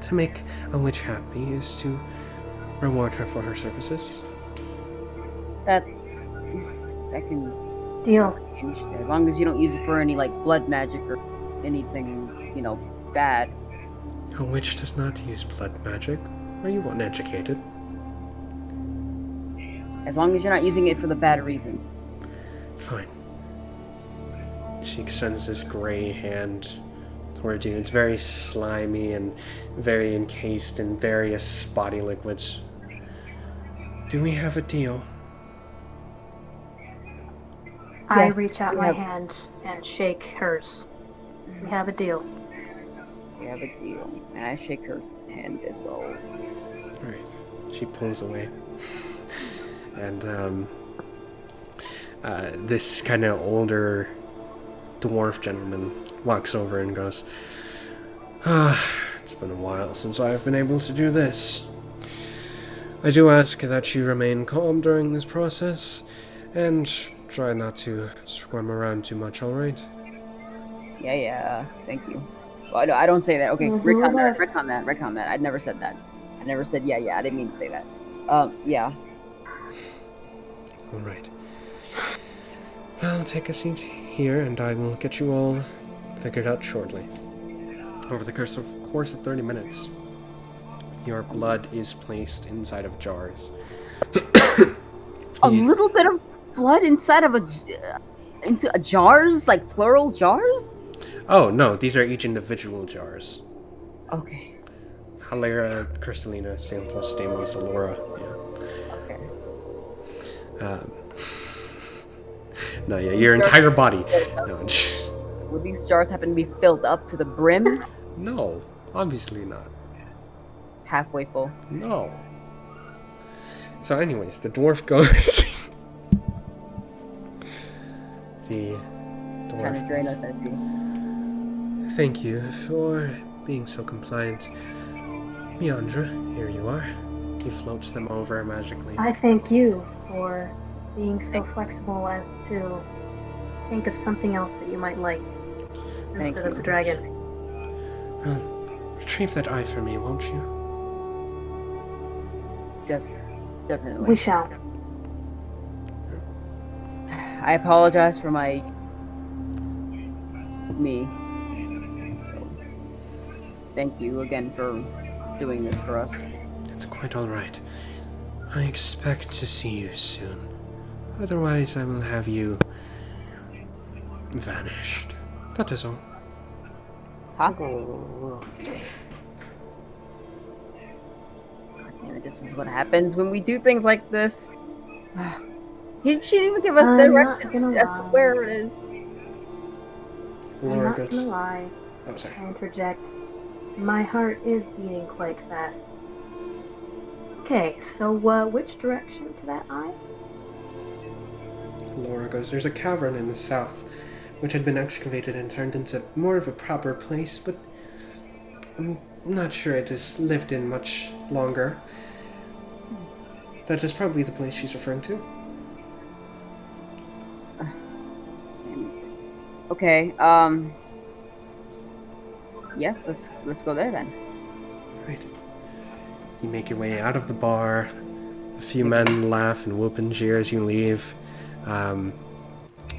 To make a witch happy is to reward her for her services. That can Deal. change there. As long as you don't use it for any, like, blood magic or anything, bad. A witch does not use blood magic. Are you uneducated? As long as you're not using it for the bad reason. Fine. She extends this gray hand towards you. It's very slimy and very encased in various body liquids. Do we have a deal? I Yes, reach out we my have- hand and shake hers. We have a deal. We have a deal. And I shake her hand as well. Alright. She pulls away. And, this kind of older dwarf gentleman walks over and goes, it's been a while since I've been able to do this. I do ask that you remain calm during this process, and try not to squirm around too much, alright? Yeah, thank you. Well, I don't say that. Okay, recon that. I never said that. I never said yeah, I didn't mean to say that. Yeah. Alright. Well, take a seat here, and I will get you all figured out shortly. Over the course of 30 minutes, your blood is placed inside of jars. A little bit of blood inside of into jars, like plural jars. Oh, no, these are each individual jars. Okay. Halera, Crystalina, Santos, Stamos, Alora, yeah. Okay. No, yeah, your entire body. No, Would these jars happen to be filled up to the brim? no, obviously not. Halfway full. No. So anyways, the dwarf goes... The Trying to dwarf... drain us, I see. Thank you for being so compliant. Meandra, here you are. He floats them over magically. I thank you for being so flexible as to think of something else that you might like instead of the dragon. Retrieve that eye for me, won't you? Definitely. We shall. I apologize for me. So, thank you again for doing this for us. It's quite all right. I expect to see you soon. Otherwise, I will have you vanished. That is all. Huh? God damn it, this is what happens when we do things like this. She didn't even give us directions as to where it is. I'm not gonna lie. Oh, sorry. I interject. My heart is beating quite fast. Okay, so which direction to that eye? Laura goes, there's a cavern in the south, which had been excavated and turned into more of a proper place, but I'm not sure it is lived in much longer. That is probably the place she's referring to. Okay, yeah, let's go there then. Right. You make your way out of the bar. A few men laugh and whoop and jeer as you leave. And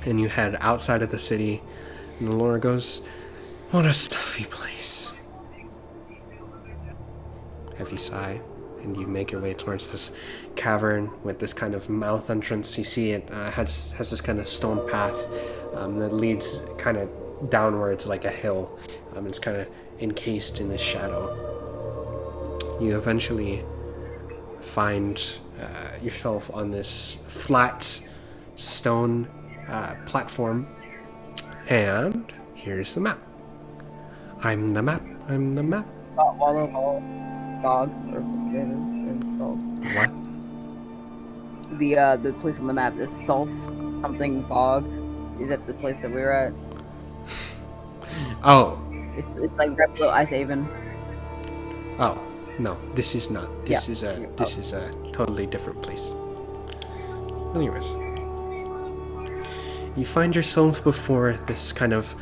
you head outside of the city. And Laura goes, what a stuffy place. Heavy sigh. And you make your way towards this cavern with this kind of mouth entrance. You see it has this kind of stone path that leads kind of downwards like a hill. It's kind of encased in this shadow. You eventually find yourself on this flat stone platform, and here's the map. I'm the map. Wallow Bog, or whatever it's called. What? The place on the map, the Salt something Bog. Is that the place that we're at? Oh. It's like right below Ice Haven. Oh. No, this is not. This is a totally different place. Anyways, you find yourself before this kind of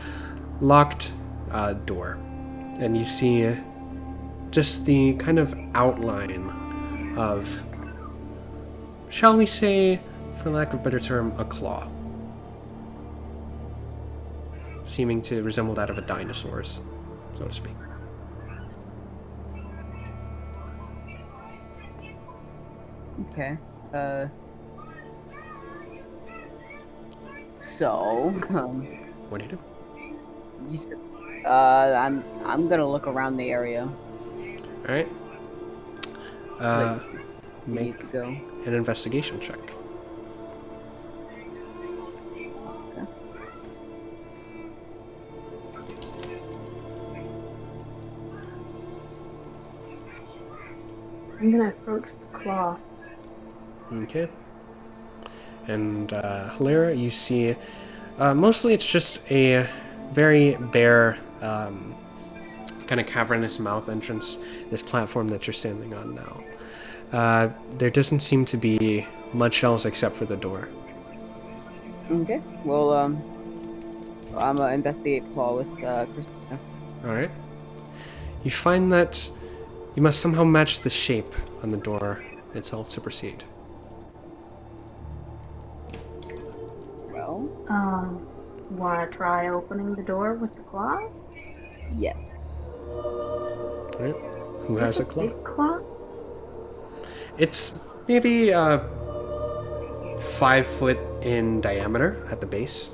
locked door, and you see just the kind of outline of, shall we say, for lack of a better term, a claw, seeming to resemble that of a dinosaur's, so to speak. Okay. So, what do you do? You said, I'm gonna look around the area. All right. Make to go. an investigation check. Okay. I'm gonna approach the claw. Okay. And Hilera, you see, mostly it's just a very bare, kind of cavernous mouth entrance, this platform that you're standing on now. There doesn't seem to be much else except for the door. Okay. Well, I'm gonna investigate the claw with Christina. Alright. You find that you must somehow match the shape on the door itself to proceed. Well, wanna try opening the door with the claw? yes. Right? Who has a claw? Big claw? It's maybe 5 foot in diameter at the base.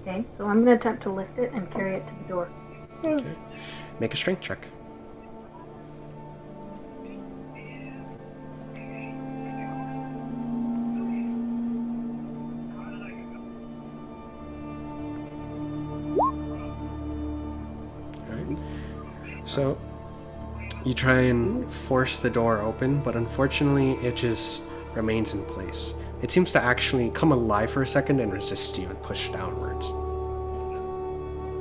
Okay, so I'm gonna attempt to lift it and carry it to the door. Okay. Make a strength check. Alright. So, you try and force the door open, but unfortunately it just remains in place. It seems to actually come alive for a second and resist you and push downwards.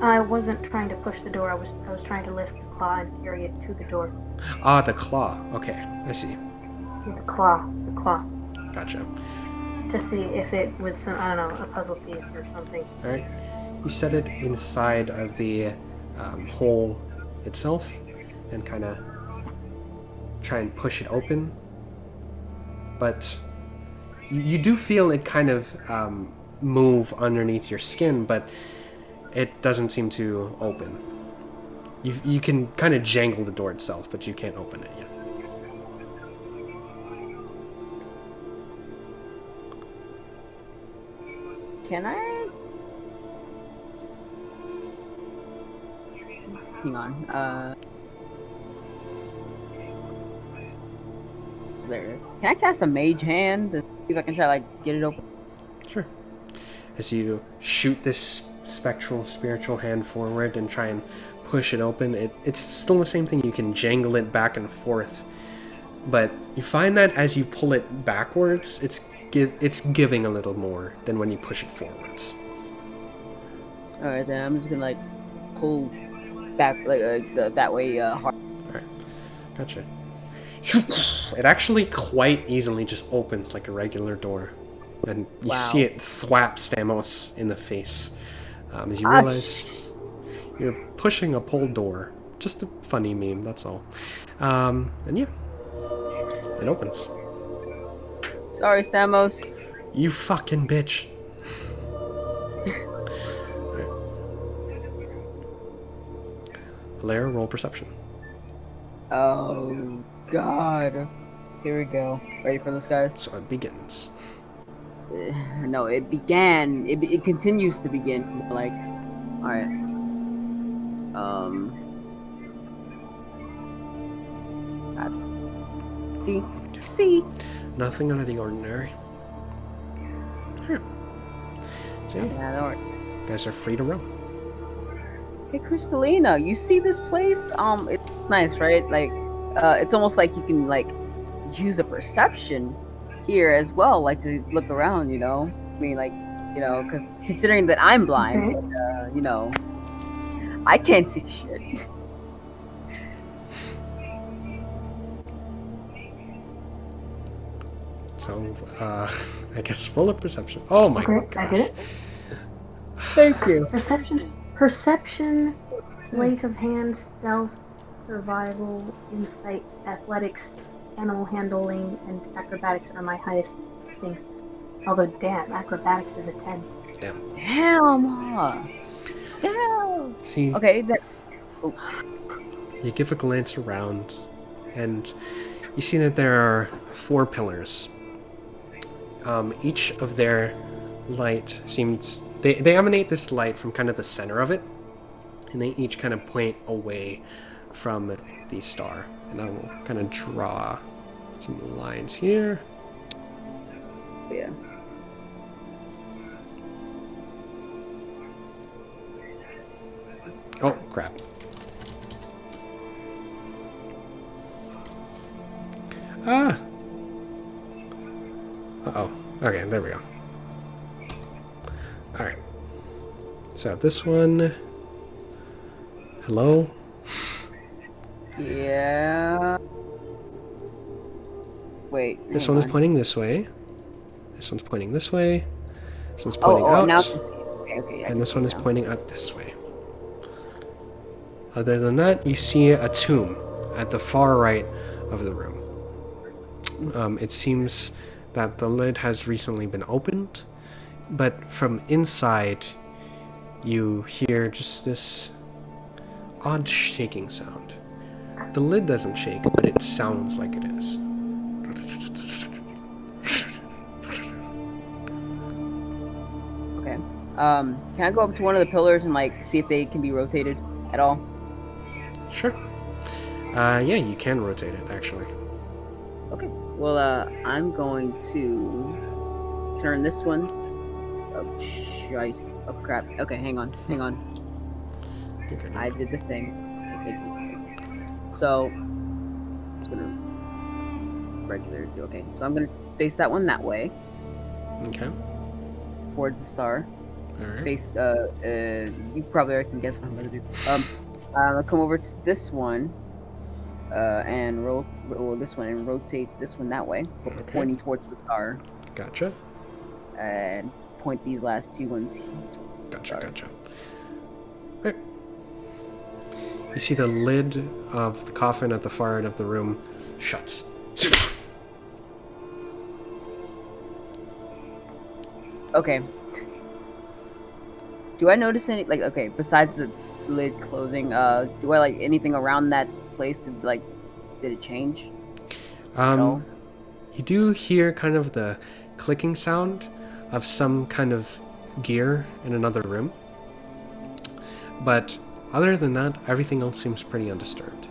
I wasn't trying to push the door, I was trying to lift the claw and carry it to the door. Ah, the claw. Okay, I see. The claw. The claw. Gotcha. To see if it was some, I don't know, a puzzle piece or something. All right. You set it inside of the hole itself and kind of try and push it open. But you do feel it kind of move underneath your skin, but it doesn't seem to open. You can kind of jangle the door itself, but you can't open it yet. Can I? Hang on. There. Can I cast a mage hand to see if I can try like get it open? Sure. As you shoot this spiritual hand forward and try and push it open, it's still the same thing. You can jangle it back and forth, but you find that as you pull it backwards, it's giving a little more than when you push it forwards. All right, then I'm just gonna like pull back like that way hard. All right, gotcha. It actually quite easily just opens like a regular door, and you see it thwap Stamos in the face as you realize you're pushing a pole door. Just a funny meme, that's all. And yeah, it opens. Sorry, Stamos. You fucking bitch. Right. Hilaire, roll perception. Oh God. Here we go. Ready for this, guys? So it begins. No, it began. It continues to begin. Like, all right. See. Nothing out of the ordinary. Huh. See, Yeah, you guys are free to roam. Hey, Crystalina, you see this place? It's nice, right? Like, it's almost like you can like use a perception here as well, like to look around. You know, I mean, like, you know, because considering that I'm blind, you know, I can't see shit. So, I guess roll a perception. Oh my gosh. I did it. Thank you. Perception, weight of hand, stealth, survival, insight, athletics, animal handling, and acrobatics are my highest things. Although, damn, acrobatics is a 10. Damn. See, Okay. you give a glance around, and you see that there are 4 pillars. Each of their light seems... They emanate this light from kind of the center of it, and they each kind of point away from the star. And I will kind of draw some lines here. Yeah. Oh, crap. Ah! Uh-oh. Okay, there we go. Alright. So this one... Hello? Yeah. Wait. This one is pointing this way. This one's pointing this way. This one's pointing out. Now I can see. Okay, and this one is pointing out this way. Other than that, you see a tomb at the far right of the room. It seems that the lid has recently been opened, but from inside, you hear just this odd shaking sound. The lid doesn't shake, but it sounds like it is. Okay. Can I go up to one of the pillars and like see if they can be rotated at all? Sure. Yeah, you can rotate it, actually. Okay. Well, I'm going to turn this one. Oh, shite. Oh, crap. Okay, hang on. Okay. I did the thing. So, I'm just gonna regular. Okay, so I'm gonna face that one that way. Okay. Towards the star. All right. Face. You probably already can guess what I'm gonna do. I'll come over to this one. and roll this one and rotate this one that way, pointing towards the star. Gotcha. And point these last two ones. Gotcha. Right. You see the lid of the coffin at the far end of the room shuts. Okay. Do I notice any, like, okay, besides the lid closing, do I, like, anything around that place, did it change? You do hear kind of the clicking sound of some kind of gear in another room. But other than that, everything else seems pretty undisturbed.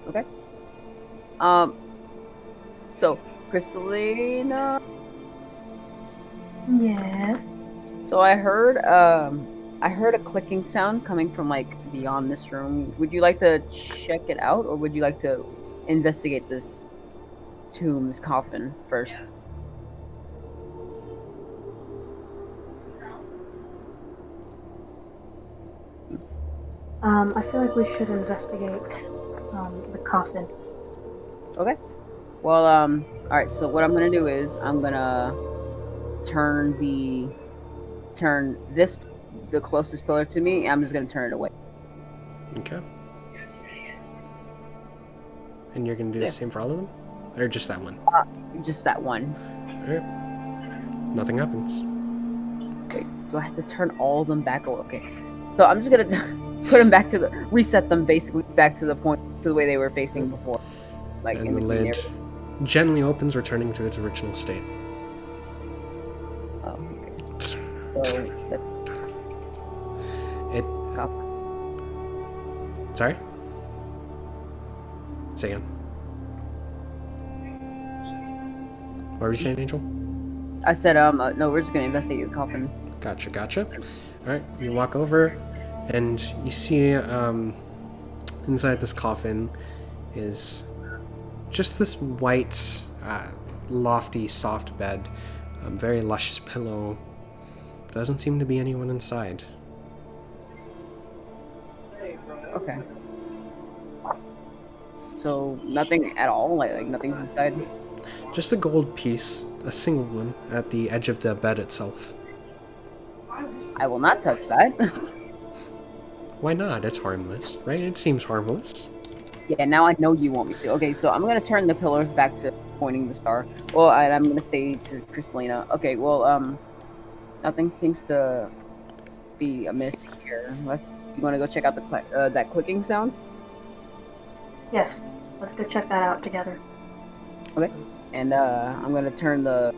Okay. So, Crystalina? Yes. So I heard a clicking sound coming from, like, beyond this room. Would you like to check it out, or would you like to investigate this tomb, this coffin, first? I feel like we should investigate the coffin. Okay. Well, alright, so what I'm gonna do is I'm gonna turn the closest pillar to me, and I'm just gonna turn it away. Okay. And you're gonna do the same for all of them? Or just that one? Just that one. Alright. Nothing happens. Okay, do I have to turn all of them back? Oh, okay. So I'm just gonna put them back to reset them basically back to the way they were facing before. Like, and in the lid gently opens, returning to its original state. Oh, okay. So that's copper. Sorry? Say again. What were you saying, Angel? I said, no, we're just gonna investigate the coffin. Gotcha. Alright, you walk over, and you see, inside this coffin is just this white, lofty, soft bed, very luscious pillow. Doesn't seem to be anyone inside. Okay. So nothing at all, like nothing's inside. Just a gold piece, a single one, at the edge of the bed itself. I will not touch that. Why not? It's harmless, right? It seems harmless. Yeah, now I know you want me to. Okay, so I'm gonna turn the pillars back to pointing the star. Well, and I'm gonna say to Crystalina, okay, well, nothing seems to be amiss here. Unless you want to go check out the that clicking sound. Yes, let's go check that out together. Okay, and I'm gonna turn the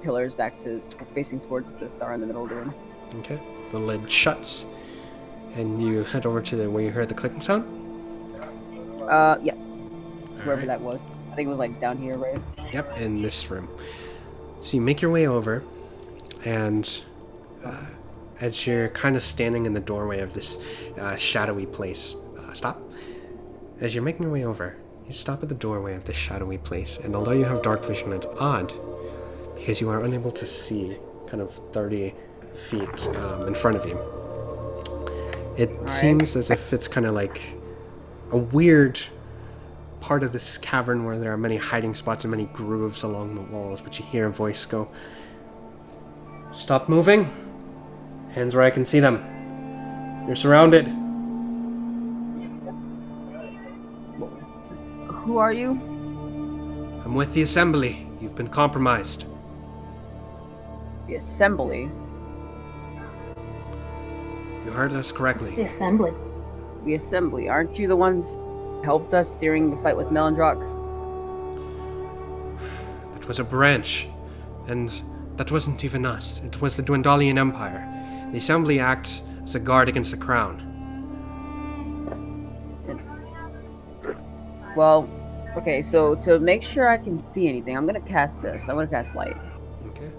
pillars back to facing towards the star in the middle of the room. Okay, the lid shuts, and you head over to where you heard the clicking sound. Yeah, wherever that was. I think it was like down here, right? Yep, in this room. So you make your way over, and as you're kind of standing in the doorway of this shadowy place, stop. As you're making your way over, you stop at the doorway of this shadowy place, and although you have dark vision, it's odd because you are unable to see kind of 30 feet in front of you. It seems as if it's kind of like a weird part of this cavern where there are many hiding spots and many grooves along the walls, but you hear a voice go, "Stop moving. Hands where I can see them. You're surrounded." Who are you? I'm with the assembly. You've been compromised. The assembly? You heard us correctly. The assembly. The assembly. Aren't you the ones who helped us during the fight with Melendrock? That was a branch, and that wasn't even us. It was the Dwendalian Empire. The assembly acts as a guard against the crown. Well, okay, so to make sure I can see anything, I'm gonna cast this. I'm gonna cast light. Okay.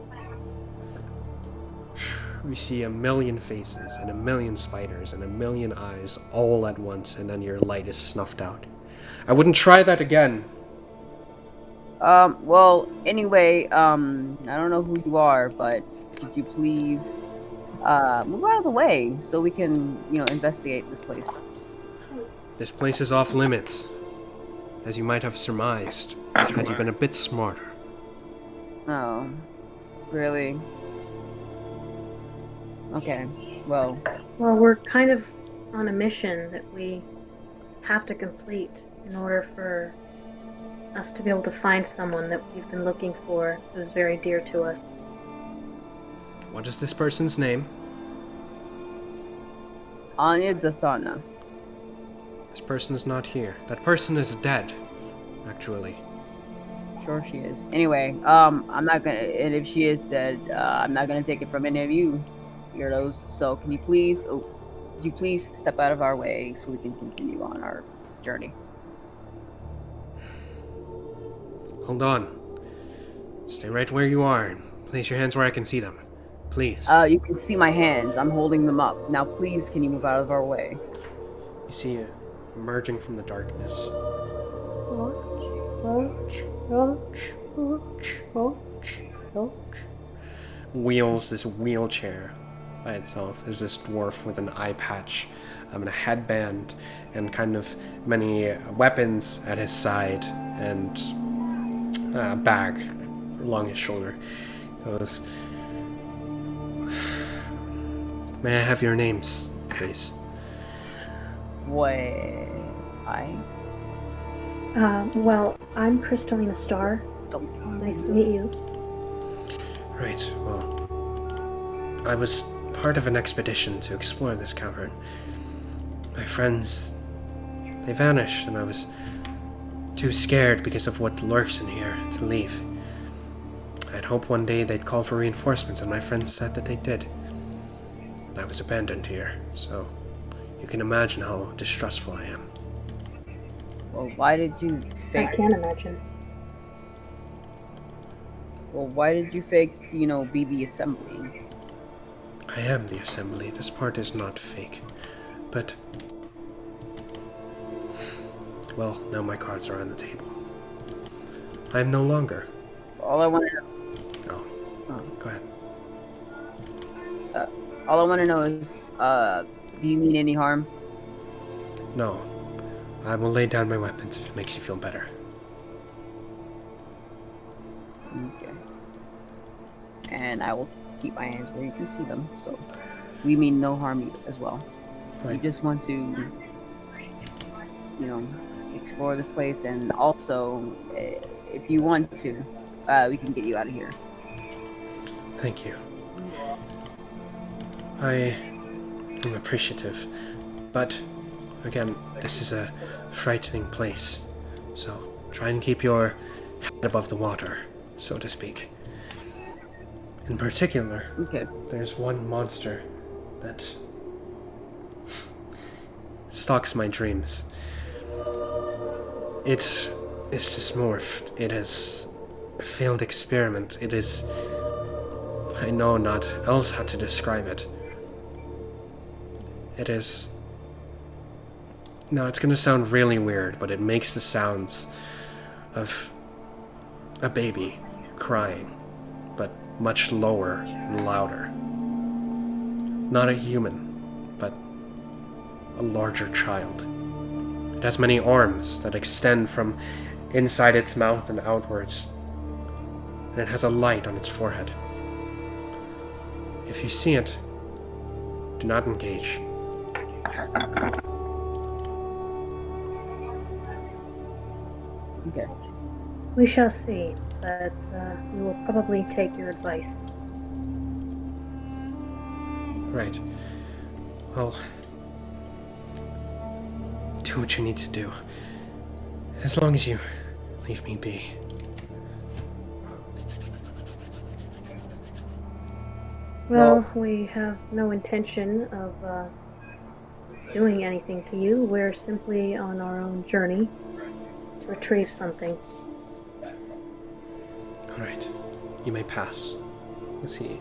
We see a million faces, and a million spiders, and a million eyes all at once, and then your light is snuffed out. I wouldn't try that again. Well, anyway, I don't know who you are, but could you please, move out of the way so we can, investigate this place? This place is off limits, as you might have surmised, had you been a bit smarter. Oh, really? Okay, well... Well, we're kind of on a mission that we have to complete in order for us to be able to find someone that we've been looking for who's very dear to us. What is this person's name? Anya Dathana. This person is not here. That person is dead, actually. Sure she is. Anyway, I'm not gonna... And if she is dead, I'm not gonna take it from any of you weirdos. So can you please... Oh, could you please step out of our way so we can continue on our journey? Hold on. Stay right where you are and place your hands where I can see them. Please. You can see my hands. I'm holding them up. Now please, can you move out of our way? You see it emerging from the darkness. Wheels this wheelchair by itself is this dwarf with an eye patch and a headband and kind of many weapons at his side and a bag along his shoulder. Goes, may I have your names, please? Well, I'm Crystalina Star. Nice to meet you. Right, well, I was part of an expedition to explore this cavern. My friends, they vanished, and I was too scared because of what lurks in here to leave. I'd hoped one day they'd call for reinforcements, and my friends said that they did. And I was abandoned here, so you can imagine how distrustful I am. Well, why did you fake... I can't imagine. Well, why did you fake to, be the assembly? I am the assembly. This part is not fake. But... well, now my cards are on the table. I am no longer. All I want to know... Oh, go ahead. All I want to know is, do you mean any harm? No. I will lay down my weapons if it makes you feel better. Okay. And I will keep my hands where you can see them, so we mean no harm as well. Right. We just want to, explore this place, and also, if you want to, we can get you out of here. Thank you. I am appreciative, but again, this is a frightening place, so try and keep your head above the water, so to speak. In particular, Okay. there's one monster that stalks my dreams. It's dysmorphed. It is a failed experiment. It is... I know not else how to describe it. It is... No, it's gonna sound really weird, but it makes the sounds of a baby crying, but much lower and louder. Not a human, but a larger child. It has many arms that extend from inside its mouth and outwards, and it has a light on its forehead. If you see it, do not engage. Okay. We shall see, but we will probably take your advice. Right. Well, do what you need to do. As long as you leave me be. Well, we have no intention of doing anything to you. We're simply on our own journey to retrieve something. Alright. You may pass. As he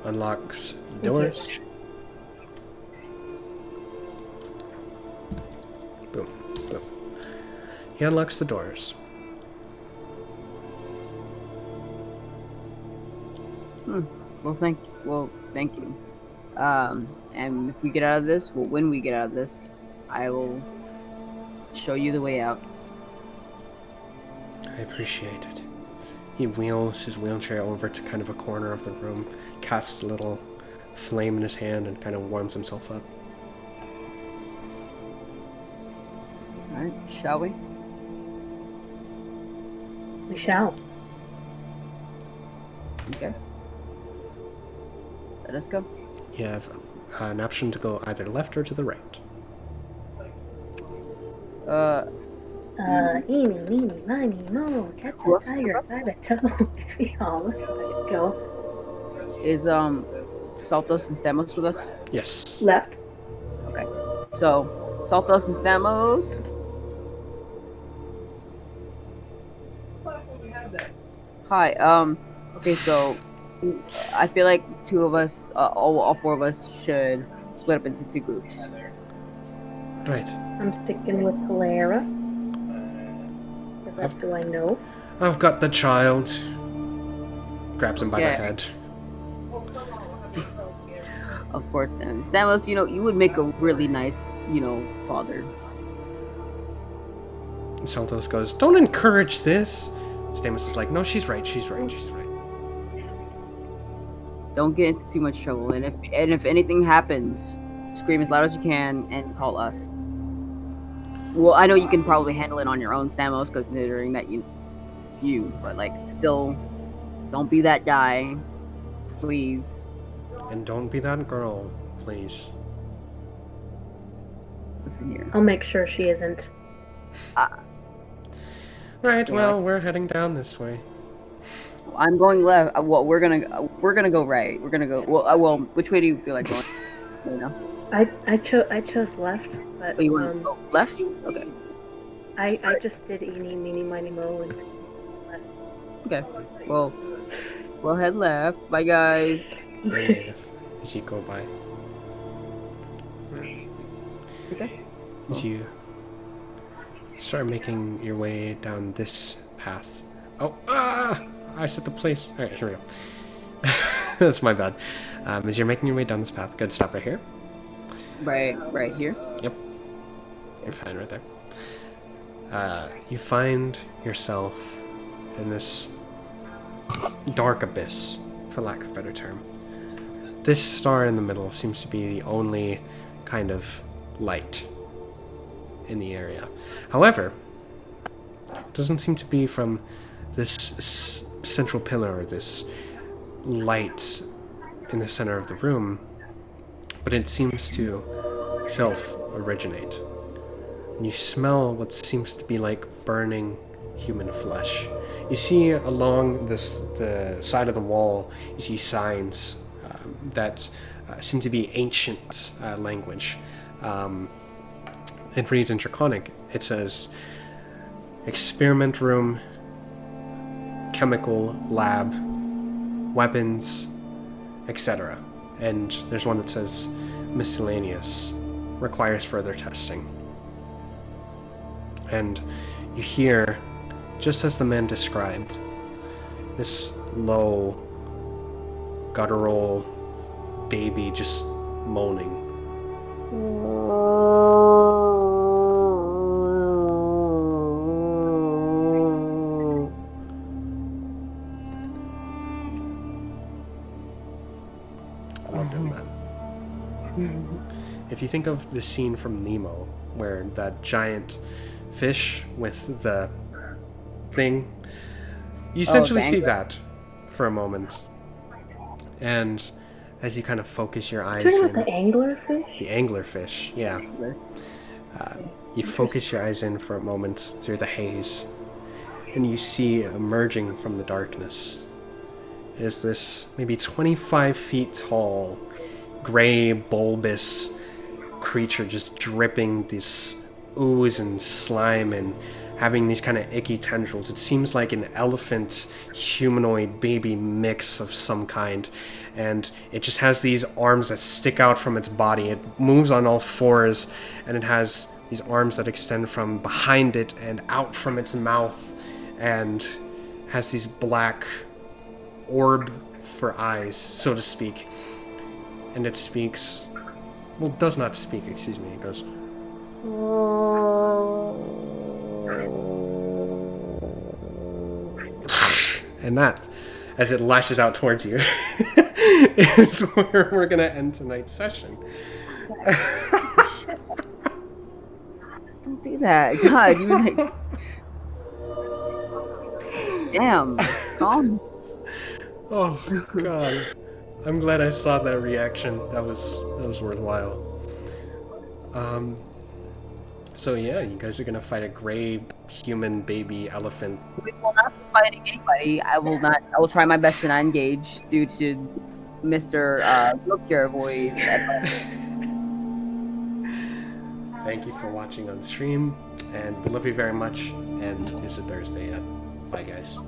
unlocks doors. Boom. Boom. He unlocks the doors. Well, thank you. And if we get out of this, when we get out of this, I will show you the way out. I appreciate it. He wheels his wheelchair over to kind of a corner of the room, casts a little flame in his hand, and kind of warms himself up. Alright, shall we? We shall. Okay. Let us go. You have an option to go either left or to the right. Eeny, meeny, miny, mo, catch a tiger by the toe. Oh, let's go. Is Saltos and Stamos with us? Yes. Left. Okay. So Saltos and Stamos. Hi. Okay. So I feel like two of us, all four of us, should split up into two groups. Right. I'm sticking with Clara. Because that's who I know. I've got the child. Grabs him by the Yeah. head. Of course, then. Stamos, you would make a really nice, father. And Saltos goes, "Don't encourage this." Stamos is like, "No, she's right. She's right. She's right." Don't get into too much trouble, and if anything happens, scream as loud as you can and call us. Well, I know you can probably handle it on your own, Stamos, considering that you, but still, don't be that guy, please. And don't be that girl, please. Listen here. I'll make sure she isn't. Right. Yeah. Well, we're heading down this way. I'm going left. Well, we're gonna go right. We're gonna go. Well, which way do you feel like going? You know. I chose left, but Oh, you want to go left? Okay. I just did eeny, meeny, miny, mo, and left. Okay. Well, we'll head left. Bye, guys. As you go by. Okay. As you start making your way down this path. Oh, I set the place. Alright, here we go. That's my bad. As you're making your way down this path, good, stop right here. Right here. Yep. You're fine right there. You find yourself in this dark abyss, for lack of a better term. This star in the middle seems to be the only kind of light in the area. However, it doesn't seem to be from this central pillar or this light in the center of the room, but it seems to self-originate. And you smell what seems to be like burning human flesh. You see along the side of the wall, you see signs that seem to be ancient language. It reads in Draconic. It says, experiment room, chemical lab, weapons, etc. And there's one that says miscellaneous, requires further testing. And you hear, just as the man described, this low, guttural baby just moaning. I loved it, man. If you think of the scene from Nemo, where that giant fish with the thing, you essentially see that for a moment. And as you kind of focus your eyes Talking in... about the anglerfish? The anglerfish, yeah. You focus your eyes in for a moment through the haze, and you see emerging from the darkness is this maybe 25 feet tall, gray, bulbous creature just dripping this ooze and slime and having these kind of icky tendrils. It seems like an elephant humanoid baby mix of some kind, and it just has these arms that stick out from its body. It moves on all fours, and it has these arms that extend from behind it and out from its mouth, and has these black orb for eyes, so to speak. And it speaks, well, does not speak, excuse me. It goes, And that, as it lashes out towards you, is where we're gonna end tonight's session. Don't do that. God, you were like, damn, calm. Oh God, I'm glad I saw that reaction. That was worthwhile. So yeah, you guys are gonna fight a gray human baby elephant. We will not be fighting anybody. I will not. I will try my best to not engage due to Mr. Look Boy's advice. Thank you for watching on stream, and we love you very much. And it's a Thursday. Bye, guys.